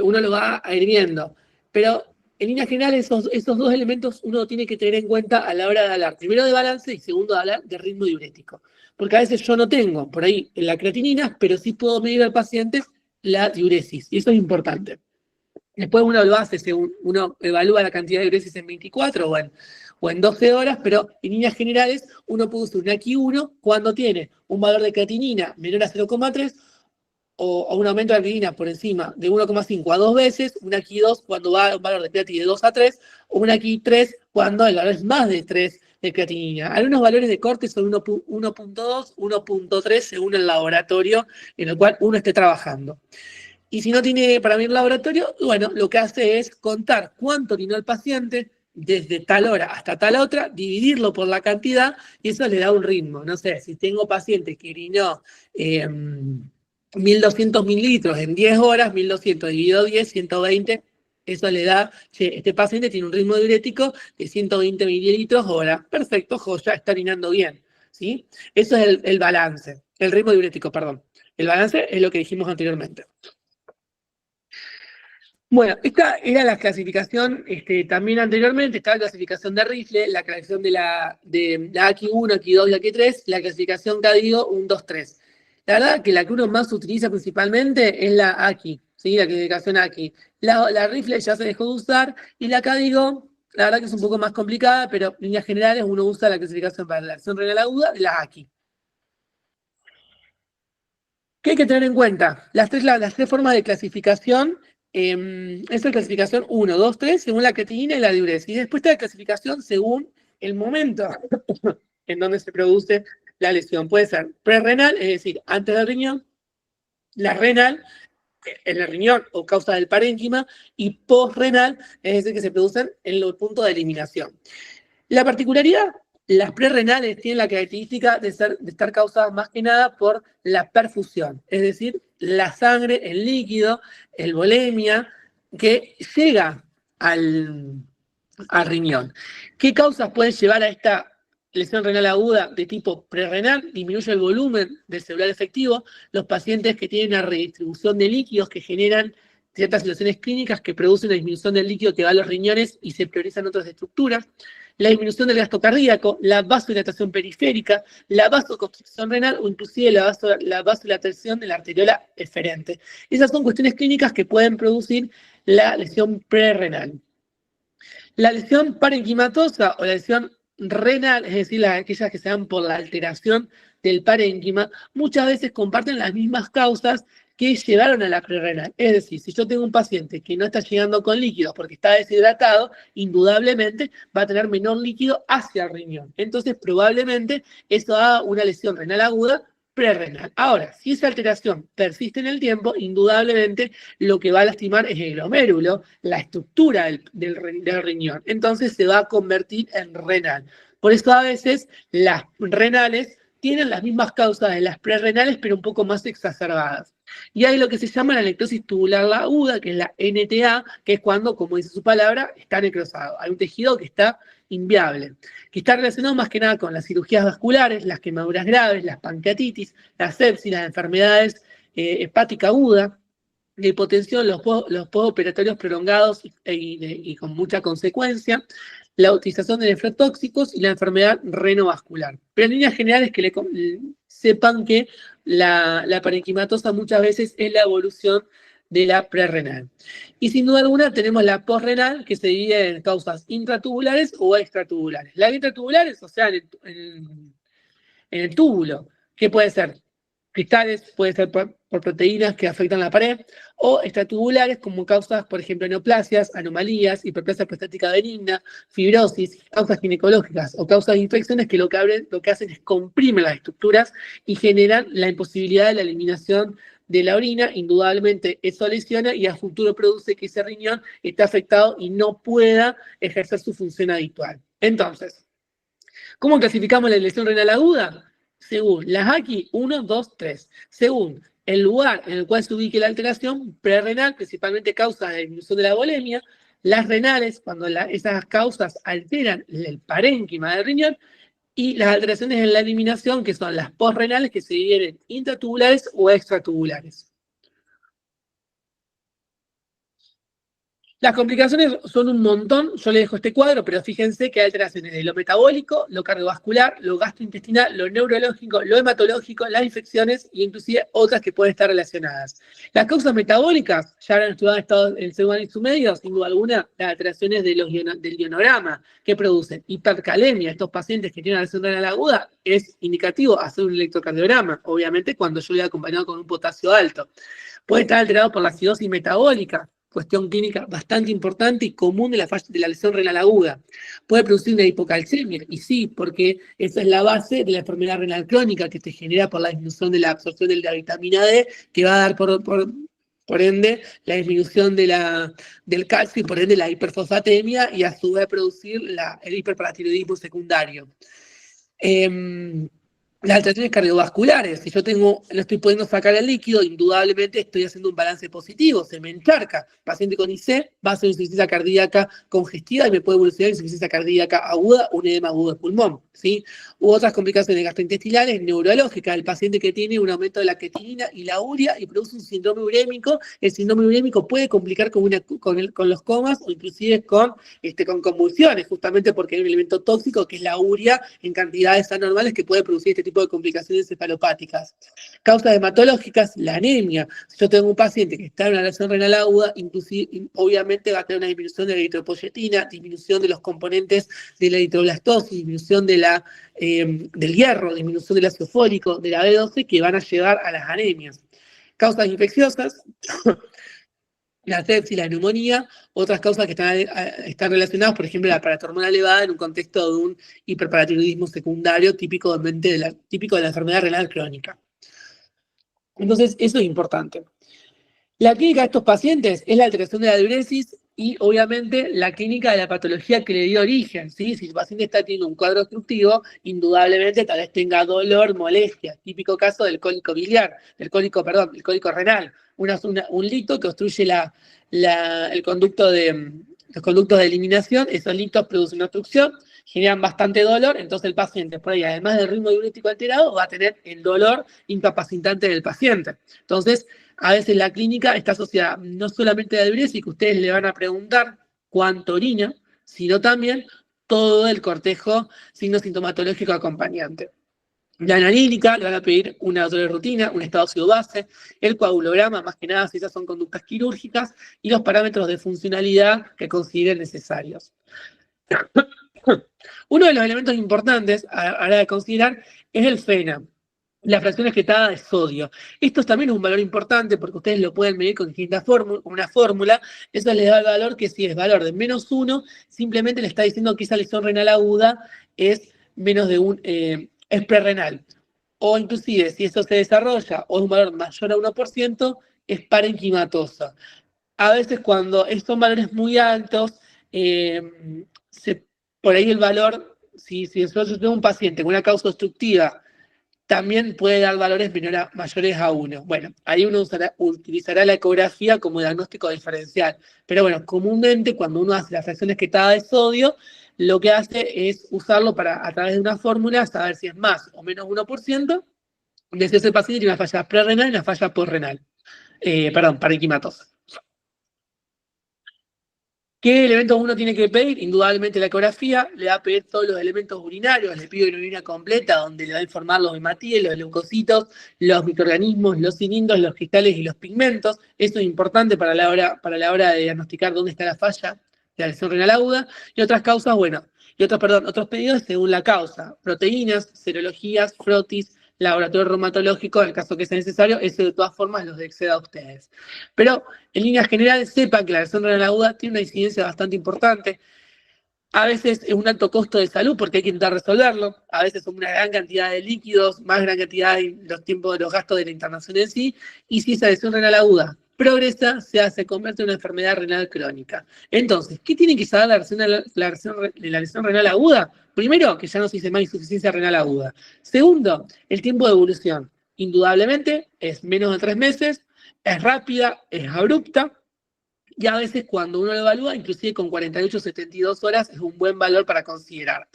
[SPEAKER 1] uno lo va a ir viendo. Pero en línea general esos dos elementos uno tiene que tener en cuenta a la hora de hablar. Primero de balance y segundo de hablar de ritmo diurético. Porque a veces yo no tengo por ahí la creatinina, pero sí puedo medir al paciente la diuresis. Y eso es importante. Después uno lo hace según uno evalúa la cantidad de diuresis en 24 o en 12 horas, pero en líneas generales uno puede usar un AKI 1 cuando tiene un valor de creatinina menor a 0,3 o un aumento de creatinina por encima de 1,5 a 2 veces, un AKI 2 cuando va a un valor de creatinina de 2 a 3, o un AKI 3 cuando el valor es más de 3 de creatinina. Algunos valores de corte son 1.2, 1.3 según el laboratorio en el cual uno esté trabajando. Y si no tiene para medir el laboratorio, bueno, lo que hace es contar cuánto orinó el paciente desde tal hora hasta tal otra, dividirlo por la cantidad y eso le da un ritmo. No sé, si tengo pacientes que orinó 1.200 mililitros en 10 horas, 1.200 dividido 10, 120, eso le da, este paciente tiene un ritmo diurético de 120 mililitros hora. Perfecto, joya, está orinando bien. ¿sí? Eso es el balance, el ritmo diurético, perdón. El balance es lo que dijimos anteriormente. Bueno, esta era la clasificación, también anteriormente estaba la clasificación de Rifle, la clasificación de la AKI 1, AKI 2 y AKI 3, la clasificación CADIGO 1, 2, 3. La verdad que la que uno más utiliza principalmente es la AKI, ¿sí? La clasificación AKI. La Rifle ya se dejó de usar y la CADIGO, la verdad que es un poco más complicada, pero en líneas generales uno usa la clasificación para la lesión renal aguda de la AKI. ¿Qué hay que tener en cuenta? Las tres formas de clasificación es la clasificación 1, 2, 3, según la creatinina y la diuresis. Y después está la clasificación según el momento en donde se produce la lesión. Puede ser prerrenal, es decir, antes del riñón, la renal, en el riñón o causa del parénquima, y postrenal, es decir, que se producen en los puntos de eliminación. La particularidad, las prerrenales tienen la característica de estar causadas más que nada por la perfusión, es decir, la sangre, el líquido, el volemia, que llega al riñón. ¿Qué causas pueden llevar a esta lesión renal aguda de tipo prerrenal? Disminuye el volumen del celular efectivo. Los pacientes que tienen una redistribución de líquidos que generan ciertas situaciones clínicas que producen una disminución del líquido que va a los riñones y se priorizan otras estructuras. La disminución del gasto cardíaco, la vasodilatación periférica, la vasoconstricción renal o inclusive la vasodilatación de la arteriola eferente. Esas son cuestiones clínicas que pueden producir la lesión prerrenal. La lesión parenquimatosa o la lesión renal, es decir, aquellas que se dan por la alteración del parénquima, muchas veces comparten las mismas causas que llevaron a la prerrenal. Es decir, si yo tengo un paciente que no está llegando con líquidos porque está deshidratado, indudablemente va a tener menor líquido hacia el riñón. Entonces, probablemente eso haga una lesión renal aguda prerrenal. Ahora, si esa alteración persiste en el tiempo, indudablemente lo que va a lastimar es el glomérulo, la estructura del riñón. Entonces se va a convertir en renal. Por eso a veces las renales tienen las mismas causas de las prerrenales, pero un poco más exacerbadas. Y hay lo que se llama la necrosis tubular aguda, que es la NTA, que es cuando, como dice su palabra, está necrosado. Hay un tejido que está inviable, que está relacionado más que nada con las cirugías vasculares, las quemaduras graves, las pancreatitis, la sepsis, las enfermedades hepática aguda, la hipotensión, los postoperatorios prolongados y con mucha consecuencia, la utilización de nefrotóxicos y la enfermedad renovascular. Pero en líneas generales que sepan que la parenquimatosa muchas veces es la evolución de la prerrenal. Y sin duda alguna tenemos la postrenal, que se divide en causas intratubulares o extratubulares. Las intratubulares, o sea, en el túbulo, que puede ser cristales, puede ser por proteínas que afectan la pared, o extratubulares como causas, por ejemplo, neoplasias, anomalías, hiperplasia prostática benigna, fibrosis, causas ginecológicas o causas de infecciones que lo que hacen es comprimen las estructuras y generan la imposibilidad de la eliminación de la orina. Indudablemente eso lesiona y a futuro produce que ese riñón esté afectado y no pueda ejercer su función habitual. Entonces, ¿cómo clasificamos la lesión renal aguda? Según las AKI 1, 2, 3. Según el lugar en el cual se ubique la alteración, prerrenal, principalmente causa de disminución de la volemia, las renales, cuando esas causas alteran el parénquima del riñón, y las alteraciones en la eliminación, que son las postrenales, que se dividen en intratubulares o extratubulares. Las complicaciones son un montón, yo les dejo este cuadro, pero fíjense que hay alteraciones de lo metabólico, lo cardiovascular, lo gastrointestinal, lo neurológico, lo hematológico, las infecciones e inclusive otras que pueden estar relacionadas. Las causas metabólicas, ya habrán estudiado en el segundo año y su medio, sin duda alguna, las alteraciones del ionograma que producen hipercalemia. Estos pacientes que tienen lesión renal aguda, es indicativo hacer un electrocardiograma, obviamente cuando yo voy acompañado con un potasio alto. Puede estar alterado por la acidosis metabólica, cuestión clínica bastante importante y común de la lesión renal aguda. Puede producir una hipocalcemia, y sí, porque esa es la base de la enfermedad renal crónica que se genera por la disminución de la absorción de la vitamina D, que va a dar por ende la disminución del calcio y por ende la hiperfosfatemia y a su vez producir el hiperparatiroidismo secundario. Las alteraciones cardiovasculares, si yo no estoy pudiendo sacar el líquido, indudablemente estoy haciendo un balance positivo, se me encharca. Paciente con IC va a hacer insuficiencia cardíaca congestiva y me puede evolucionar insuficiencia cardíaca aguda, un edema agudo de pulmón. ¿sí? U otras complicaciones gastrointestinales neurológicas, el paciente que tiene un aumento de la creatinina y la urea y produce un síndrome urémico. El síndrome urémico puede complicar con los comas o inclusive con convulsiones, justamente porque hay un elemento tóxico que es la urea en cantidades anormales que puede producir este tipo de complicaciones encefalopáticas. Causas hematológicas, la anemia. Si yo tengo un paciente que está en una lesión renal aguda, inclusive, obviamente va a tener una disminución de la eritropoyetina, disminución de los componentes de la eritroblastosis, disminución del hierro, disminución del ácido fólico, de la B12, que van a llevar a las anemias. Causas infecciosas, la sepsis, la neumonía, otras causas que están relacionadas, por ejemplo, la paratormona elevada en un contexto de un hiperparatiroidismo secundario típico de la enfermedad renal crónica. Entonces, eso es importante. La clínica de estos pacientes es la alteración de la diuresis y, obviamente, la clínica de la patología que le dio origen, ¿sí? Si el paciente está teniendo un cuadro obstructivo, indudablemente tal vez tenga dolor, molestia. Típico caso del cólico biliar, del cólico renal. Un licto que obstruye los conductos de eliminación. Esos lictos producen una obstrucción, generan bastante dolor, entonces el paciente, por ahí, además del ritmo diurético alterado, va a tener el dolor incapacitante del paciente. Entonces, a veces la clínica está asociada no solamente a la diuresis, que ustedes le van a preguntar cuánto orina, sino también todo el cortejo signo-sintomatológico acompañante. La analítica, le van a pedir una rutina, un estado ácido base, el coagulograma, más que nada si esas son conductas quirúrgicas, y los parámetros de funcionalidad que consideren necesarios. Uno de los elementos importantes a la hora de considerar es el FENA, la fracción excretada de sodio. Esto también es un valor importante porque ustedes lo pueden medir con distintas fórmulas, con una fórmula. Eso les da el valor que si es valor de -1, simplemente le está diciendo que esa lesión renal aguda es menos de es prerrenal. O inclusive, si eso se desarrolla o es un valor mayor a 1%, es parenquimatosa. A veces cuando son valores muy altos, por ahí el valor, si yo tengo un paciente con una causa obstructiva, también puede dar valores mayores a 1. Bueno, ahí uno utilizará la ecografía como diagnóstico diferencial. Pero bueno, comúnmente cuando uno hace la fracción excretada de sodio, lo que hace es usarlo para, a través de una fórmula, saber si es más o menos 1%, de si ese paciente tiene una falla prerrenal y una falla posrenal. Parenquimatosa. ¿Qué elementos uno tiene que pedir? Indudablemente la ecografía, le va a pedir todos los elementos urinarios, le pido una orina completa, donde le va a informar los hematíes, los leucocitos, los microorganismos, los cilindros, los cristales y los pigmentos. Eso es importante para la hora de diagnosticar dónde está la falla de la lesión renal aguda. Y otras causas, otros pedidos según la causa. Proteínas, serologías, frotis, laboratorio reumatológico, en el caso que sea necesario, eso de todas formas los exceda a ustedes. Pero en líneas generales sepan que la lesión renal aguda tiene una incidencia bastante importante. A veces es un alto costo de salud porque hay que intentar resolverlo. A veces son una gran cantidad de líquidos, más gran cantidad de los gastos de la internación en sí. Y si esa lesión renal aguda progresa, se convierte en una enfermedad renal crónica. Entonces, ¿qué tiene que saber la lesión renal aguda? Primero, que ya no se dice más insuficiencia renal aguda. Segundo, el tiempo de evolución. Indudablemente es menos de 3 meses, es rápida, es abrupta, y a veces cuando uno lo evalúa, inclusive con 48 o 72 horas, es un buen valor para considerar.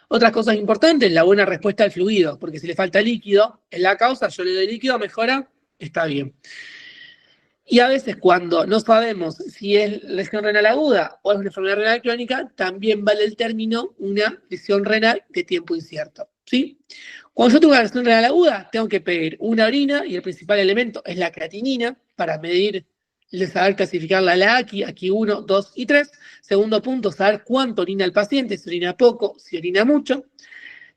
[SPEAKER 1] Otras cosas importantes, la buena respuesta al fluido, porque si le falta líquido, en la causa, yo le doy líquido, mejora, está bien. Y a veces cuando no sabemos si es lesión renal aguda o es una enfermedad renal crónica, también vale el término una lesión renal de tiempo incierto, ¿sí? Cuando yo tengo una lesión renal aguda, tengo que pedir una orina y el principal elemento es la creatinina para medir, saber clasificarla a la AQI 1, 2 y 3. Segundo punto, saber cuánto orina el paciente, si orina poco, si orina mucho.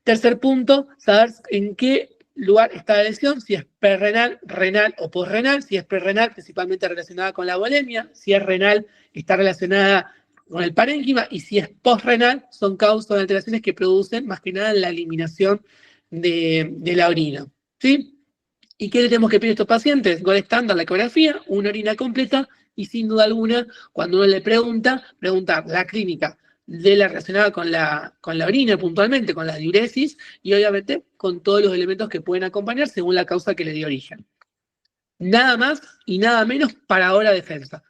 [SPEAKER 1] Tercer punto, saber en qué lugar está la lesión, si es prerrenal, renal o posrenal. Si es prerrenal, principalmente relacionada con la bulimia. Si es renal, está relacionada con el parénquima. Y si es posrenal, son causas de alteraciones que producen más que nada la eliminación de la orina, ¿sí? ¿Y qué le tenemos que pedir a estos pacientes? Gol estándar, la ecografía, una orina completa y sin duda alguna, cuando uno le preguntar la clínica de la relacionada con la orina puntualmente, con la diuresis y obviamente con todos los elementos que pueden acompañar según la causa que le dio origen. Nada más y nada menos para ahora defensa.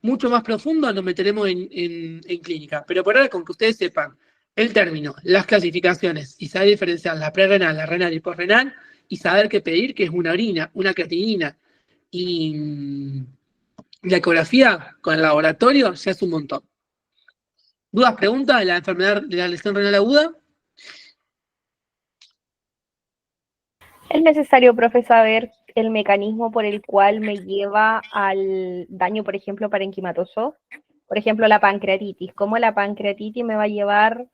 [SPEAKER 1] Mucho más profundo nos meteremos en clínica, pero por ahora con que ustedes sepan el término, las clasificaciones, y saber diferenciar la prerrenal, la renal y posrenal, y saber qué pedir, que es una orina, una creatinina, y la ecografía con el laboratorio ya es un montón. ¿Dudas, preguntas de la enfermedad de la lesión renal aguda?
[SPEAKER 5] ¿Es necesario, profe, saber el mecanismo por el cual me lleva al daño, por ejemplo, parenquimatoso? Por ejemplo, la pancreatitis. ¿Cómo la pancreatitis me va a llevar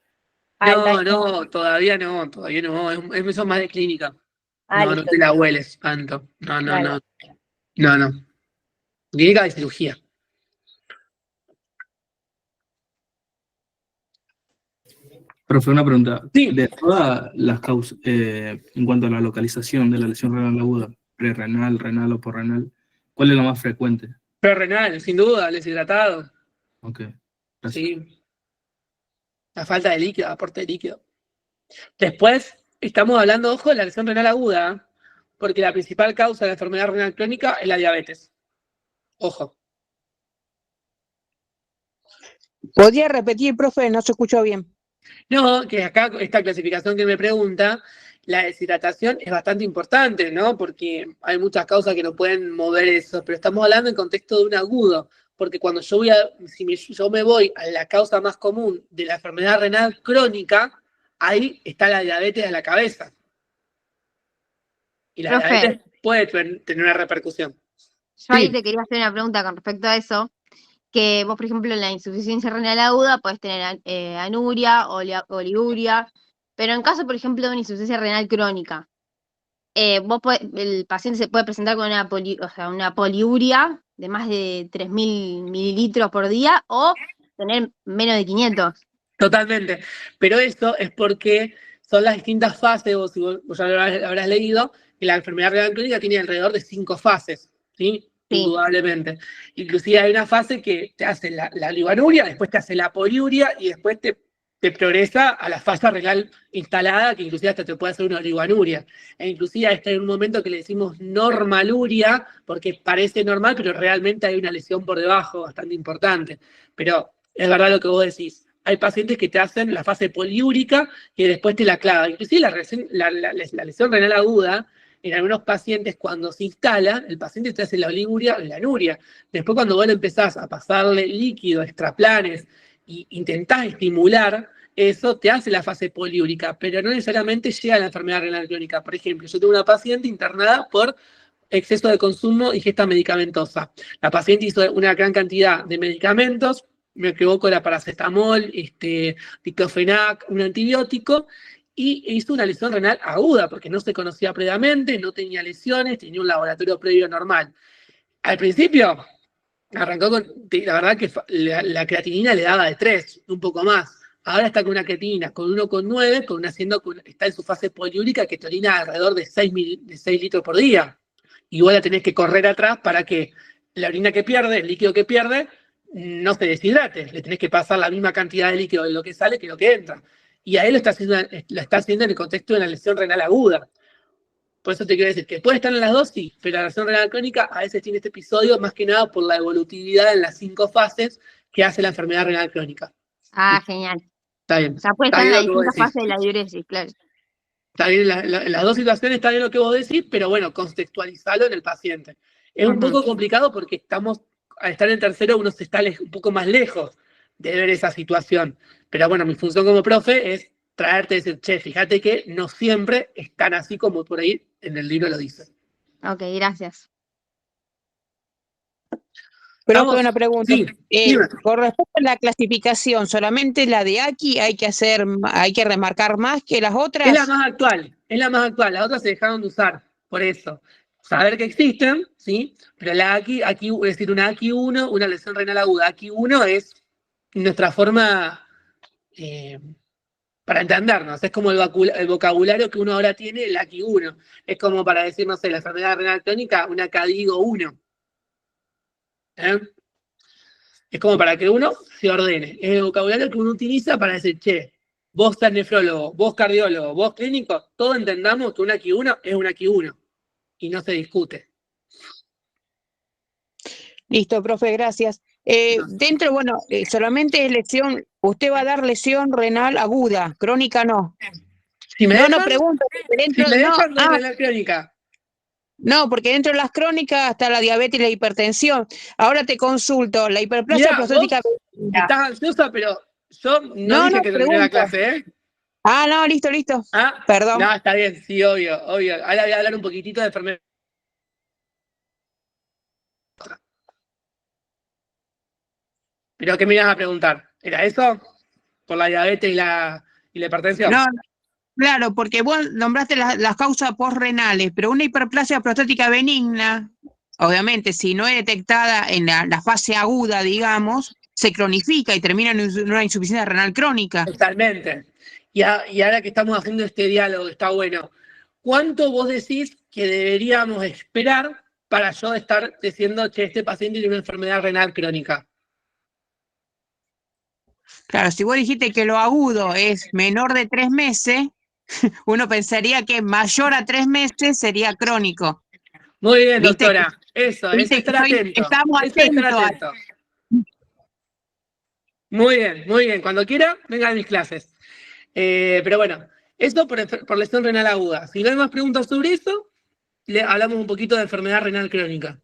[SPEAKER 5] al daño?
[SPEAKER 1] No, todavía no. Eso es más de clínica. No
[SPEAKER 5] Listo.
[SPEAKER 1] te la hueles tanto.
[SPEAKER 5] Claro.
[SPEAKER 1] No. Clínica de cirugía.
[SPEAKER 3] Profe, una pregunta.
[SPEAKER 1] Sí.
[SPEAKER 3] De todas las causas, en cuanto a la localización de la lesión renal aguda, prerrenal, renal o porrenal, ¿cuál es la más frecuente?
[SPEAKER 1] Prerrenal, sin duda, deshidratado.
[SPEAKER 3] Ok, gracias.
[SPEAKER 1] Sí. La falta de líquido, aporte de líquido. Después, estamos hablando, ojo, de la lesión renal aguda, porque la principal causa de la enfermedad renal crónica es la diabetes. Ojo.
[SPEAKER 10] ¿Podría repetir, profe? No se escuchó bien.
[SPEAKER 1] No, que acá, esta clasificación que me pregunta, la deshidratación es bastante importante, ¿no? Porque hay muchas causas que no pueden mover eso, pero estamos hablando en contexto de un agudo, porque cuando yo yo me voy a la causa más común de la enfermedad renal crónica, ahí está la diabetes a la cabeza. Y la
[SPEAKER 11] Profe.
[SPEAKER 1] diabetes puede tener una repercusión.
[SPEAKER 11] Yo ahí
[SPEAKER 1] Sí.
[SPEAKER 11] te quería hacer una pregunta con respecto a eso, que vos, por ejemplo, en la insuficiencia renal aguda podés tener anuria, oliguria, pero en caso, por ejemplo, de una insuficiencia renal crónica, el paciente se puede presentar con una poliuria de más de 3.000 mililitros por día o tener menos de 500.
[SPEAKER 1] Totalmente. Pero eso es porque son las distintas fases, vos ya lo habrás leído, que la enfermedad renal crónica tiene alrededor de 5 fases, ¿sí? Indudablemente. Inclusive hay una fase que te hace la oligonuria, después te hace la poliuria y después te progresa a la fase renal instalada, que inclusive hasta te puede hacer una oligonuria. E inclusive está en un momento que le decimos normaluria, porque parece normal, pero realmente hay una lesión por debajo bastante importante. Pero es verdad lo que vos decís. Hay pacientes que te hacen la fase poliúrica y después te la clava. Inclusive la lesión renal aguda, en algunos pacientes cuando se instala, el paciente te hace la oliguria o la anuria. Después cuando vos le empezás a pasarle líquido, extraplanes, y intentás estimular, eso te hace la fase poliúrica, pero no necesariamente llega a la enfermedad renal crónica. Por ejemplo, yo tengo una paciente internada por exceso de consumo y ingesta medicamentosa. La paciente hizo una gran cantidad de medicamentos, me equivoco, era paracetamol, diclofenac, un antibiótico, y hizo una lesión renal aguda, porque no se conocía previamente, no tenía lesiones, tenía un laboratorio previo normal. Al principio, arrancó con, la verdad que la creatinina le daba de 3, un poco más. Ahora está con una creatinina con 1,9, está en su fase poliúrica que te orina alrededor de 6 litros por día. Y vos la tenés que correr atrás para que la orina que pierde, el líquido que pierde, no se deshidrate. Le tenés que pasar la misma cantidad de líquido de lo que sale que lo que entra. Y ahí lo está haciendo en el contexto de una lesión renal aguda. Por eso te quiero decir que puede estar en las dos, sí, pero la lesión renal crónica a veces tiene este episodio más que nada por la evolutividad en las 5 fases que hace la enfermedad renal crónica.
[SPEAKER 11] Ah, genial.
[SPEAKER 1] Está bien.
[SPEAKER 11] O sea, puede estar en la distinta fase de la diuresis, claro.
[SPEAKER 1] Está bien, en las dos situaciones está bien lo que vos decís, pero bueno, contextualizarlo en el paciente. Es un poco complicado porque al estar en tercero, uno se está un poco más lejos de ver esa situación. Pero bueno, mi función como profe es traerte y decir, che, fíjate que no siempre están así como por ahí en el libro lo dice.
[SPEAKER 11] Ok, gracias.
[SPEAKER 10] Profe, una pregunta.
[SPEAKER 1] Sí,
[SPEAKER 10] con respecto a la clasificación, ¿solamente la de aquí hay que remarcar más que las otras?
[SPEAKER 1] Es la más actual, Las otras se dejaron de usar, por eso. Saber que existen, ¿sí? Pero la aquí, es decir, una AQI1, una lesión renal aguda. AQI1 es nuestra forma para entendernos. Es como el vocabulario que uno ahora tiene, el AQI1. Es como para decir, no sé, la enfermedad renal crónica, una CADIGO 1. Es como para que uno se ordene. Es el vocabulario que uno utiliza para decir, che, vos sos nefrólogo, vos cardiólogo, vos clínico, todos entendamos que un AQI1 es un AQI1 y no se discute.
[SPEAKER 10] Listo, profe, gracias. Dentro, bueno, solamente es lesión, usted va a dar lesión renal aguda, crónica no.
[SPEAKER 1] Si me
[SPEAKER 10] No,
[SPEAKER 1] dejan,
[SPEAKER 10] no pregunto, porque
[SPEAKER 1] si
[SPEAKER 10] dentro,
[SPEAKER 1] me
[SPEAKER 10] no,
[SPEAKER 1] dejan de renal crónica.
[SPEAKER 10] no, porque dentro de las crónicas está la diabetes y la hipertensión. Ahora te consulto, la hiperplasia
[SPEAKER 1] Mirá,
[SPEAKER 10] prostática
[SPEAKER 1] vos
[SPEAKER 10] benigna.
[SPEAKER 1] estás ansiosa, pero yo no
[SPEAKER 10] No,
[SPEAKER 1] dije
[SPEAKER 10] no,
[SPEAKER 1] que terminé la
[SPEAKER 10] pregunto.
[SPEAKER 1] clase, ¿eh?
[SPEAKER 10] Ah, no, listo, listo.
[SPEAKER 1] Ah,
[SPEAKER 10] Perdón.
[SPEAKER 1] no, está bien, sí, obvio. Ahora voy a hablar un poquitito de enfermedad. ¿Pero qué me ibas a preguntar? ¿Era eso? ¿Por la diabetes y la hipertensión?
[SPEAKER 10] No, claro, porque vos nombraste las causas postrenales, pero una hiperplasia prostática benigna, obviamente, si no es detectada en la fase aguda, digamos, se cronifica y termina en una insuficiencia renal crónica.
[SPEAKER 1] Totalmente. Y ahora que estamos haciendo este diálogo, está bueno. ¿Cuánto vos decís que deberíamos esperar para yo estar diciendo, che, este paciente tiene una enfermedad renal crónica?
[SPEAKER 10] Claro, si vos dijiste que lo agudo es menor de 3 meses, uno pensaría que mayor a 3 meses sería crónico.
[SPEAKER 1] Muy bien,
[SPEAKER 10] ¿Viste?
[SPEAKER 1] doctora. Eso es
[SPEAKER 10] Viste
[SPEAKER 1] estar
[SPEAKER 10] que
[SPEAKER 1] atento.
[SPEAKER 10] estamos
[SPEAKER 1] Eso es estar
[SPEAKER 10] atentos.
[SPEAKER 1] atento. Muy bien, muy bien. Cuando quiera, vengan a mis clases. Pero bueno, eso por lesión renal aguda. Si no hay más preguntas sobre eso, le hablamos un poquito de enfermedad renal crónica.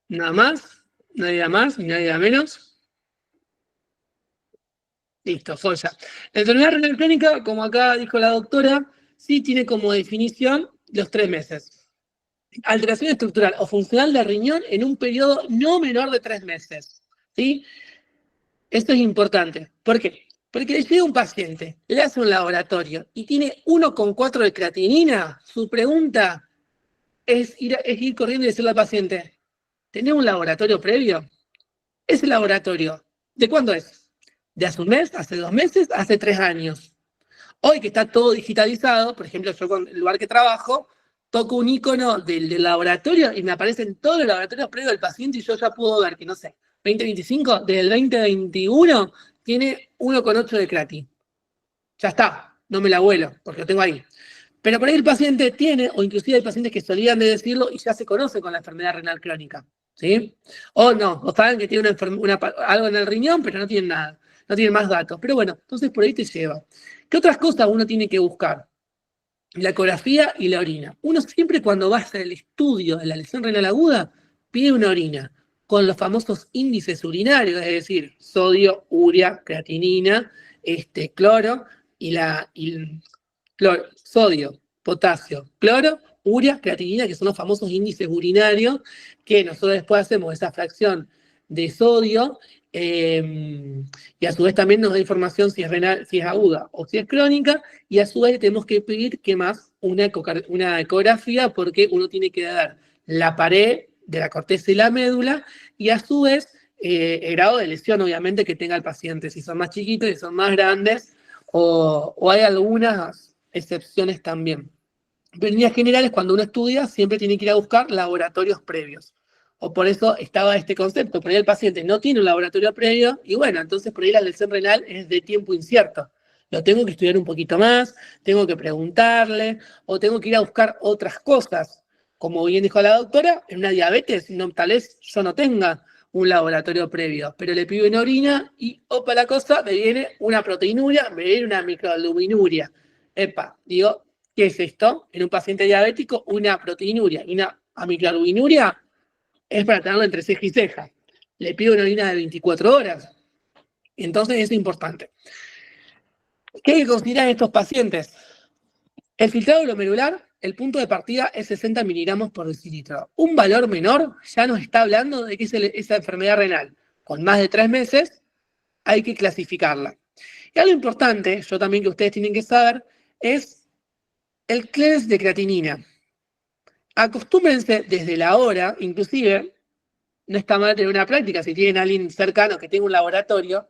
[SPEAKER 1] Nada más, nadie da más, ni nadie da menos. Listo, joya. La enfermedad renal crónica, como acá dijo la doctora, sí tiene como definición los 3 meses. Alteración estructural o funcional del riñón en un periodo no menor de 3 meses. ¿Sí? Esto es importante. ¿Por qué? Porque le llega un paciente, le hace un laboratorio y tiene 1,4 de creatinina, su pregunta es ir corriendo y decirle al paciente, ¿tenés un laboratorio previo? Ese laboratorio, ¿de cuándo es? ¿De hace un mes? ¿Hace 2 meses? ¿Hace 3 años? Hoy que está todo digitalizado, por ejemplo, yo con el lugar que trabajo, toco un icono del laboratorio y me aparecen todos los laboratorios previos del paciente y yo ya puedo ver que, no sé, 2025, desde el 2021, tiene 1,8 de crati. Ya está, no me la vuelo, porque lo tengo ahí. Pero por ahí el paciente tiene, o inclusive hay pacientes que se olvidan de decirlo y ya se conocen con la enfermedad renal crónica. ¿Sí? O no, o saben que tiene algo en el riñón, pero no tienen nada, no tienen más datos. Pero bueno, entonces por ahí te lleva. ¿Qué otras cosas uno tiene que buscar? La ecografía y la orina. Uno siempre cuando va a hacer el estudio de la lesión renal aguda, pide una orina con los famosos índices urinarios, es decir, sodio, urea, creatinina, cloro sodio, potasio, cloro, urea, creatinina, que son los famosos índices urinarios, que nosotros después hacemos esa fracción de sodio, y a su vez también nos da información si es renal, si es aguda o si es crónica, y a su vez tenemos que pedir que más una ecografía, porque uno tiene que dar la pared de la corteza y la médula, y a su vez el grado de lesión, obviamente, que tenga el paciente, si son más chiquitos, si son más grandes, o hay algunas excepciones también. Pero en líneas generales, cuando uno estudia, siempre tiene que ir a buscar laboratorios previos. O por eso estaba este concepto, por ahí el paciente no tiene un laboratorio previo, y bueno, entonces por ahí la lesión renal es de tiempo incierto. Lo tengo que estudiar un poquito más, tengo que preguntarle, o tengo que ir a buscar otras cosas. Como bien dijo la doctora, en una diabetes, tal vez yo no tenga un laboratorio previo, pero le pido una orina y, opa la cosa, me viene una proteinuria, me viene una microalbuminuria. Epa, digo, ¿qué es esto? En un paciente diabético, una proteinuria y una microalbuminuria es para tenerlo entre ceja y ceja. Le pido una orina de 24 horas. Entonces es importante. ¿Qué hay que considerar en estos pacientes? El filtrado glomerular, el punto de partida es 60 miligramos por decilitro. Un valor menor ya nos está hablando de que es esa enfermedad renal. Con más de 3 meses hay que clasificarla. Y algo importante, yo también que ustedes tienen que saber, es el clearance de creatinina. Acostúmbrense desde la hora, inclusive, no está mal tener una práctica, si tienen a alguien cercano que tenga un laboratorio,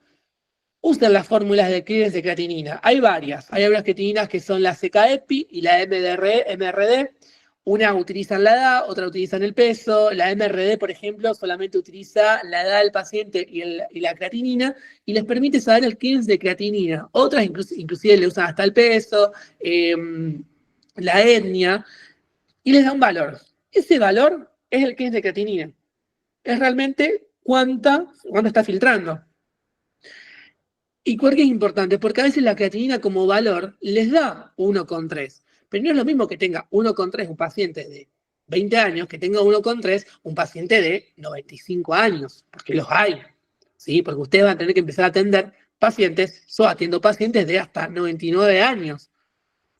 [SPEAKER 1] usen las fórmulas de clearance de creatinina. Hay varias. Hay algunas creatininas que son la CKEPI y la MRD. Una utilizan la edad, otra utilizan el peso. La MRD, por ejemplo, solamente utiliza la edad del paciente y la creatinina y les permite saber el clearance de creatinina. Otras inclusive le usan hasta el peso, la etnia. y les da un valor. Ese valor es el que es de creatinina. Es realmente cuánto está filtrando. ¿Y por qué es importante? Porque a veces la creatinina como valor les da 1,3. Pero no es lo mismo que tenga 1,3 un paciente de 20 años que tenga 1,3 un paciente de 95 años. Porque los hay. ¿Sí? Porque ustedes van a tener que empezar a atender pacientes. Yo atiendo pacientes de hasta 99 años.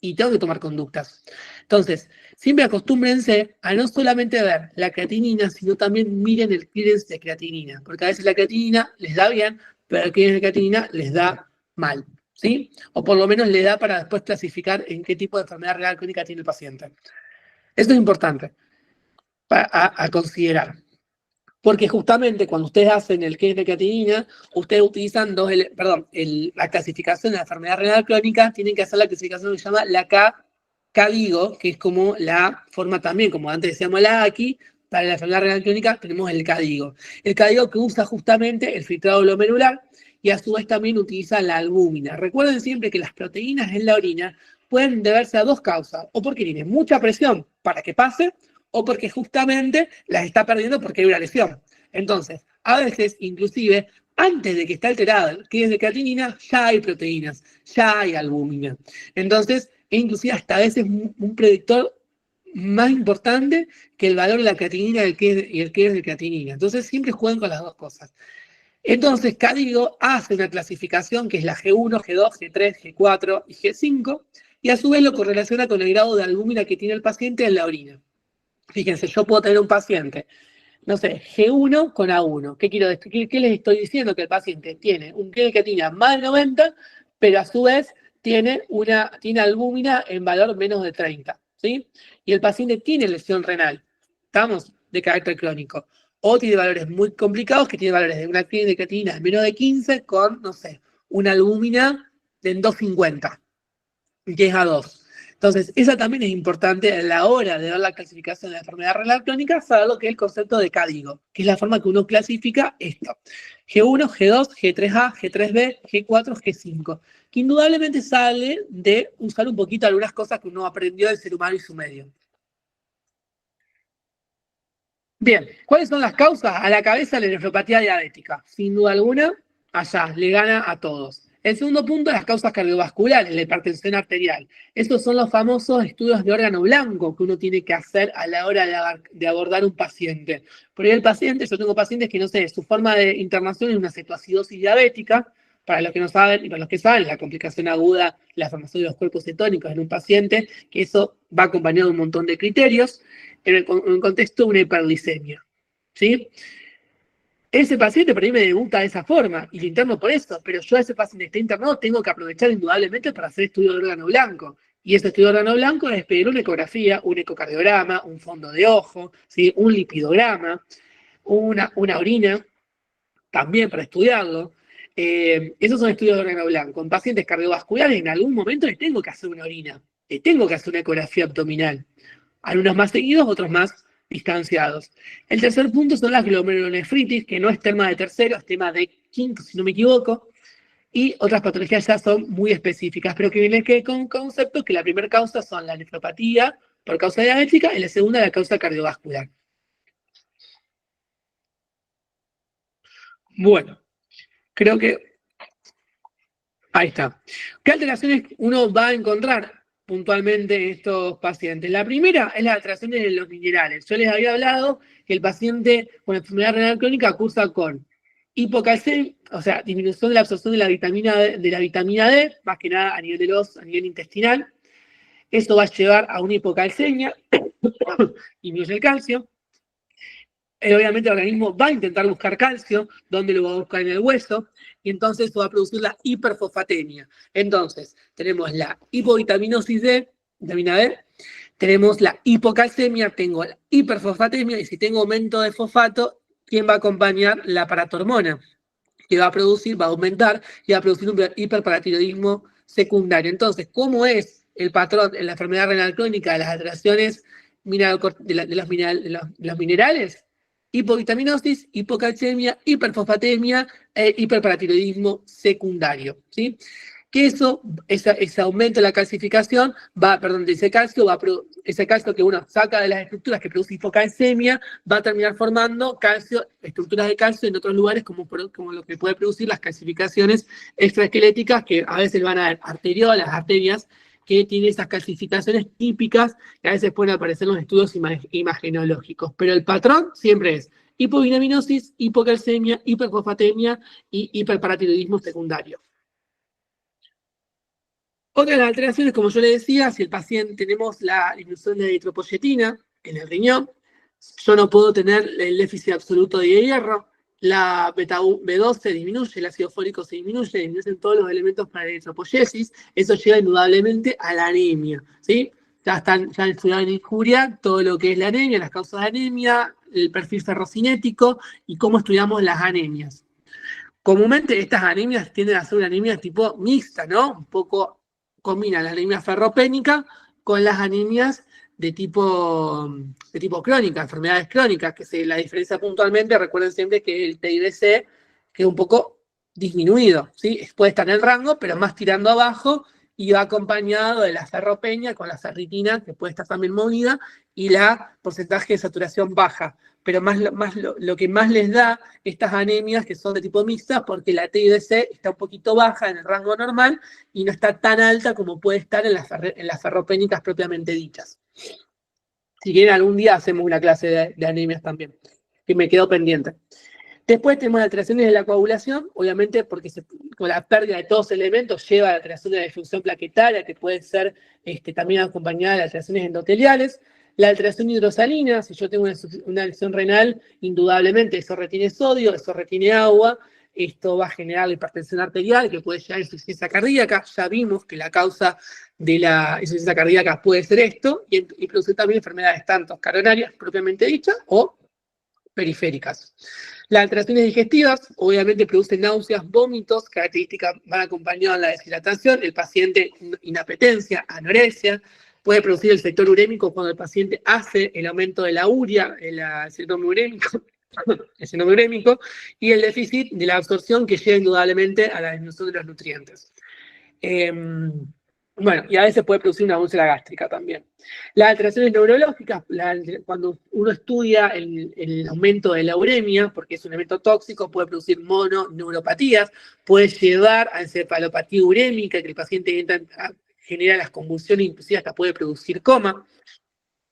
[SPEAKER 1] Y tengo que tomar conductas. Entonces, siempre acostúmbrense a no solamente ver la creatinina, sino también miren el clearance de creatinina. Porque a veces la creatinina les da bien, pero el clearance de creatinina les da mal, ¿sí? O por lo menos le da para después clasificar en qué tipo de enfermedad renal crónica tiene el paciente. Esto es importante a considerar. Porque justamente cuando ustedes hacen el clearance de creatinina, ustedes utilizan la clasificación de la enfermedad renal crónica, tienen que hacer la clasificación que se llama la KDIGO, que es como la forma también, como antes decíamos la AKI, para la enfermedad renal crónica tenemos el KDIGO. El KDIGO que usa justamente el filtrado glomerular y a su vez también utiliza la albúmina. Recuerden siempre que las proteínas en la orina pueden deberse a dos causas, o porque tiene mucha presión para que pase, o porque justamente las está perdiendo porque hay una lesión. Entonces, a veces, inclusive, antes de que esté alterada el clearance de creatinina, ya hay proteínas, ya hay albúmina. Entonces, inclusive hasta a veces un predictor más importante que el valor de la creatinina y el clearance de creatinina. Entonces, siempre juegan con las dos cosas. Entonces, KDIGO hace una clasificación que es la G1, G2, G3, G4 y G5, y a su vez lo correlaciona con el grado de albúmina que tiene el paciente en la orina. Fíjense, yo puedo tener un paciente, no sé, G1 con A1. ¿Qué les estoy diciendo? Que el paciente tiene un clearance de creatinina más de 90, pero a su vez tiene albúmina en valor menos de 30, ¿sí? Y el paciente tiene lesión renal, ¿estamos? De carácter crónico. O tiene valores muy complicados, que tiene valores de una clearance de creatinina de menos de 15 con, no sé, una albúmina de 2,50, que es A2. Entonces, esa también es importante a la hora de ver la clasificación de la enfermedad renal crónica, saber lo que es el concepto de KDIGO, que es la forma que uno clasifica esto. G1, G2, G3A, G3B, G4, G5, que indudablemente sale de usar un poquito algunas cosas que uno aprendió del ser humano y su medio. Bien, ¿cuáles son las causas? A la cabeza la nefropatía diabética. Sin duda alguna, allá, le gana a todos. El segundo punto, las causas cardiovasculares, la hipertensión arterial. Estos son los famosos estudios de órgano blanco que uno tiene que hacer a la hora de abordar un paciente. Por ahí el paciente, yo tengo pacientes que, no sé, su forma de internación es una cetoacidosis diabética. Para los que no saben y para los que saben, la complicación aguda, la formación de los cuerpos cetónicos en un paciente, que eso va acompañado de un montón de criterios, en el contexto de una hiperglicemia, ¿sí? Ese paciente por ahí me debuta de esa forma y lo interno por eso, pero yo a ese paciente que está internado tengo que aprovechar indudablemente para hacer estudio de órgano blanco. Y ese estudio de órgano blanco es pedir una ecografía, un ecocardiograma, un fondo de ojo, ¿sí? Un lipidograma, una orina, también para estudiarlo. Esos son estudios de órgano blanco. En pacientes cardiovasculares en algún momento les tengo que hacer una orina, les tengo que hacer una ecografía abdominal. Algunos más seguidos, otros más distanciados. El tercer punto son las glomerulonefritis, que no es tema de tercero, es tema de quinto, si no me equivoco, y otras patologías ya son muy específicas, pero que vienen con conceptos que la primera causa son la nefropatía por causa diabética y la segunda la causa cardiovascular. Bueno, creo que ahí está. ¿Qué alteraciones uno va a encontrar puntualmente en estos pacientes? La primera es la alteración de los minerales. Yo les había hablado que el paciente con enfermedad renal crónica cursa con hipocalcemia, o sea, disminución de la absorción de la vitamina D, más que nada a nivel intestinal. Eso va a llevar a una hipocalcemia, disminuye el calcio. Obviamente el organismo va a intentar buscar calcio, ¿dónde lo va a buscar? En el hueso, y entonces eso va a producir la hiperfosfatemia. Entonces, tenemos la hipovitaminosis D, vitamina D, tenemos la hipocalcemia, tengo la hiperfosfatemia, y si tengo aumento de fosfato, ¿quién va a acompañar? La paratormona, que va a aumentar, y va a producir un hiperparatiroidismo secundario. Entonces, ¿cómo es el patrón en la enfermedad renal crónica de las alteraciones de los minerales? Hipovitaminosis, hipocalcemia, hiperfosfatemia e hiperparatiroidismo secundario, ¿sí? que ese aumento de la calcificación ese calcio que uno saca de las estructuras que produce hipocalcemia, va a terminar formando estructuras de calcio en otros lugares, como lo que puede producir las calcificaciones extraesqueléticas, que a veces van a haber arteriolas, arterias, que tienen esas calcificaciones típicas que a veces pueden aparecer en los estudios imagenológicos. Pero el patrón siempre es hipovinaminosis, hipocalcemia, hiperfosfatemia y hiperparatiroidismo secundario. Otra de las alteraciones, como yo le decía, si el paciente tenemos la disminución de eritropoyetina en el riñón, yo no puedo tener el déficit absoluto de hierro, la beta B12 disminuye, el ácido fólico se disminuyen todos los elementos para la eritropoyesis, eso lleva indudablemente a la anemia, ¿sí? Ya han estudiado en injuria todo lo que es la anemia, las causas de anemia, el perfil ferrocinético y cómo estudiamos las anemias. Comúnmente estas anemias tienden a ser una anemia tipo mixta, ¿no? Un poco combina la anemia ferropénica con las anemias de tipo crónica, enfermedades crónicas, que la diferencia puntualmente, recuerden siempre que el TIBC queda un poco disminuido, ¿sí? Puede estar en el rango, pero más tirando abajo, y va acompañado de la ferropenia con la ferritina, que puede estar también movida, y la porcentaje de saturación baja. Pero lo que más les da estas anemias que son de tipo mixta, porque la TIBC está un poquito baja en el rango normal y no está tan alta como puede estar en las ferropénicas propiamente dichas. Si quieren, algún día hacemos una clase de anemias también, que me quedó pendiente. Después tenemos alteraciones de la coagulación, obviamente porque con la pérdida de todos los elementos lleva a la alteración de la disfunción plaquetaria, que puede ser también acompañada de alteraciones endoteliales. La alteración hidrosalina, si yo tengo una lesión renal, indudablemente eso retiene sodio, eso retiene agua, esto va a generar la hipertensión arterial, que puede llevar a insuficiencia cardíaca. Ya vimos que la causa de la insuficiencia cardíaca puede ser esto, y producir también enfermedades tanto coronarias propiamente dichas o periféricas. Las alteraciones digestivas, obviamente producen náuseas, vómitos, características van acompañadas de la deshidratación, el paciente inapetencia, anorexia, puede producir el sector urémico cuando el paciente hace el aumento de la urea, el síndrome urémico, y el déficit de la absorción que lleva indudablemente a la disminución de los nutrientes. Bueno, y a veces puede producir una úlcera gástrica también. Las alteraciones neurológicas, cuando uno estudia el aumento de la uremia, porque es un elemento tóxico, puede producir mononeuropatías, puede llevar a encefalopatía urémica, que el paciente genera las convulsiones, inclusive hasta puede producir coma.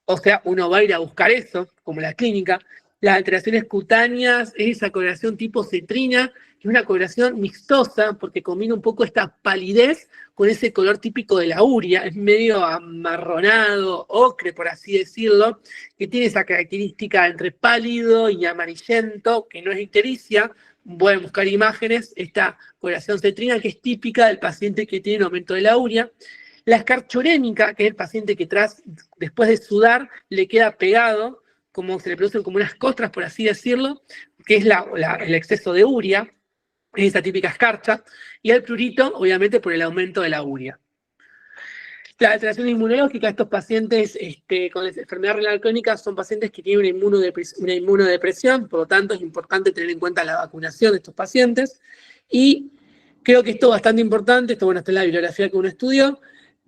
[SPEAKER 1] O sea, uno va a ir a buscar eso, como la clínica. Las alteraciones cutáneas es esa coloración tipo cetrina, que es una coloración mixtosa, porque combina un poco esta palidez con ese color típico de la urea, es medio amarronado, ocre, por así decirlo, que tiene esa característica entre pálido y amarillento, que no es ictericia. Pueden buscar imágenes, esta coloración cetrina, que es típica del paciente que tiene un aumento de la urea. La escarcha urémica, que es el paciente que después de sudar le queda pegado, como se le producen como unas costras, por así decirlo, que es el exceso de urea, es esa típica escarcha, y el prurito, obviamente, por el aumento de la urea. La alteración inmunológica, estos pacientes con enfermedad renal crónica son pacientes que tienen una inmunodepresión, por lo tanto es importante tener en cuenta la vacunación de estos pacientes, y creo que esto es bastante importante, esto está en la bibliografía que uno estudió,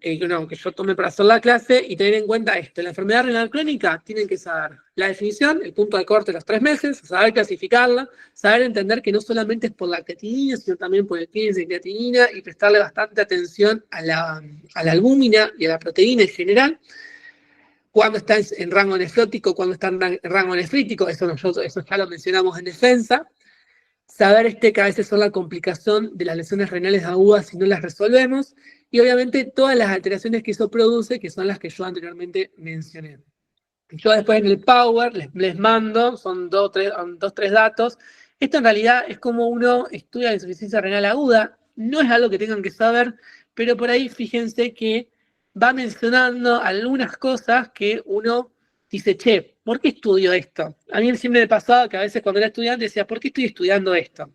[SPEAKER 1] que yo tomé para hacer la clase, y tener en cuenta esto. La enfermedad renal crónica tienen que saber la definición, el punto de corte de los 3 meses, saber clasificarla, saber entender que no solamente es por la creatinina, sino también por el índice de creatinina, y prestarle bastante atención a la albúmina y a la proteína en general, cuando está en rango nefrótico, cuando está en rango nefrítico, eso ya lo mencionamos en defensa. Saber que a veces son la complicación de las lesiones renales agudas si no las resolvemos, y obviamente todas las alteraciones que eso produce, que son las que yo anteriormente mencioné. Yo después en el Power les mando, son 2-3 datos. Esto en realidad es como uno estudia la insuficiencia renal aguda, no es algo que tengan que saber, pero por ahí fíjense que va mencionando algunas cosas que uno dice, che, ¿por qué estudio esto? A mí siempre me pasaba que a veces cuando era estudiante decía, ¿por qué estoy estudiando esto?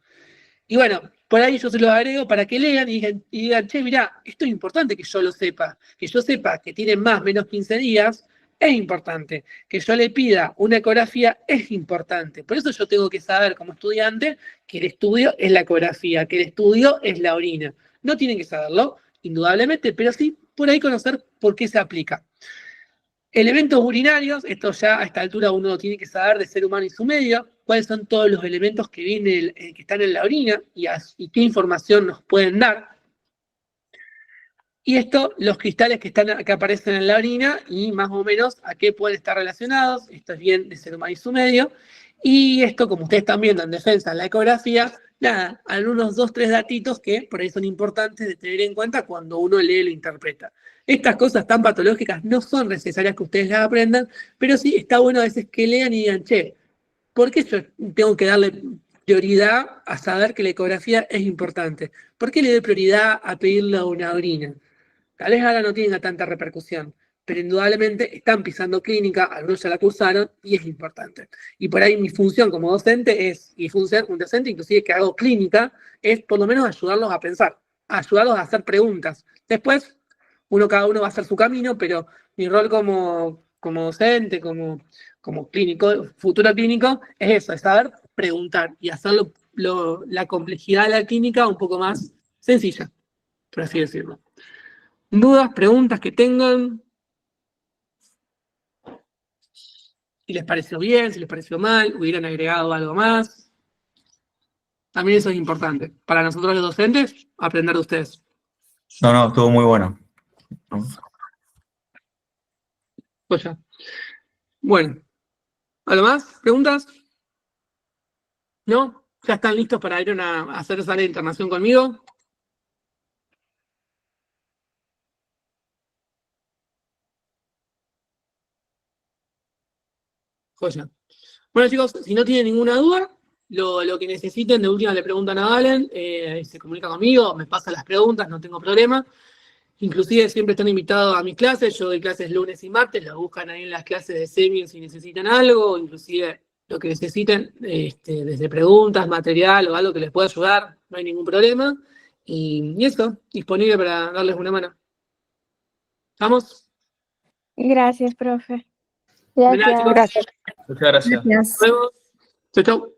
[SPEAKER 1] Y bueno, por ahí yo se los agrego para que lean y digan, che, mirá, esto es importante que yo lo sepa. Que yo sepa que tienen más o menos 15 días, es importante. Que yo le pida una ecografía es importante. Por eso yo tengo que saber como estudiante que el estudio es la ecografía, que el estudio es la orina. No tienen que saberlo, indudablemente, pero sí por ahí conocer por qué se aplica. Elementos urinarios, esto ya a esta altura uno tiene que saber de ser humano y su medio, cuáles son todos los elementos que que están en la orina y qué información nos pueden dar. Y esto, los cristales que aparecen en la orina y más o menos a qué pueden estar relacionados. Esto es bien de ser humano y su medio. Y esto, como ustedes están viendo en defensa, la ecografía, nada, algunos 2, 3 datitos que por ahí son importantes de tener en cuenta cuando uno lee y lo interpreta. Estas cosas tan patológicas no son necesarias que ustedes las aprendan, pero sí está bueno a veces que lean y digan, che, ¿por qué yo tengo que darle prioridad a saber que la ecografía es importante? ¿Por qué le doy prioridad a pedirle una orina? Tal vez ahora no tenga tanta repercusión, pero indudablemente están pisando clínica, algunos ya la cursaron y es importante. Y por ahí mi función como docente y función un docente inclusive que hago clínica, es por lo menos ayudarlos a pensar, ayudarlos a hacer preguntas. Después, cada uno va a hacer su camino, pero mi rol como docente, como clínico, futuro clínico, es eso, es saber preguntar y hacer la complejidad de la clínica un poco más sencilla, por así decirlo. ¿Dudas, preguntas que tengan? Si les pareció bien, si les pareció mal, hubieran agregado algo más. También eso es importante. Para nosotros los docentes, aprender de ustedes.
[SPEAKER 12] No, estuvo muy bueno.
[SPEAKER 1] Pues ya. Bueno. ¿Algo más? ¿Preguntas? ¿No? ¿Ya están listos para ir a hacer esa área de internación conmigo? Joya. Bueno, chicos, si no tienen ninguna duda, lo que necesiten, de última le preguntan a Valen, se comunica conmigo, me pasa las preguntas, no tengo problema. Inclusive siempre están invitados a mis clases, yo doy clases lunes y martes, los buscan ahí en las clases de Semien si necesitan algo, inclusive lo que necesiten, desde preguntas, material o algo que les pueda ayudar, no hay ningún problema. Y eso, disponible para darles una mano. ¿Vamos?
[SPEAKER 5] Gracias, profe.
[SPEAKER 1] De nada, chicos.
[SPEAKER 8] Gracias.
[SPEAKER 12] Muchas gracias.
[SPEAKER 1] Nos vemos. Chau, chau.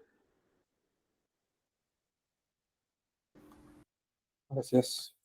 [SPEAKER 4] Gracias.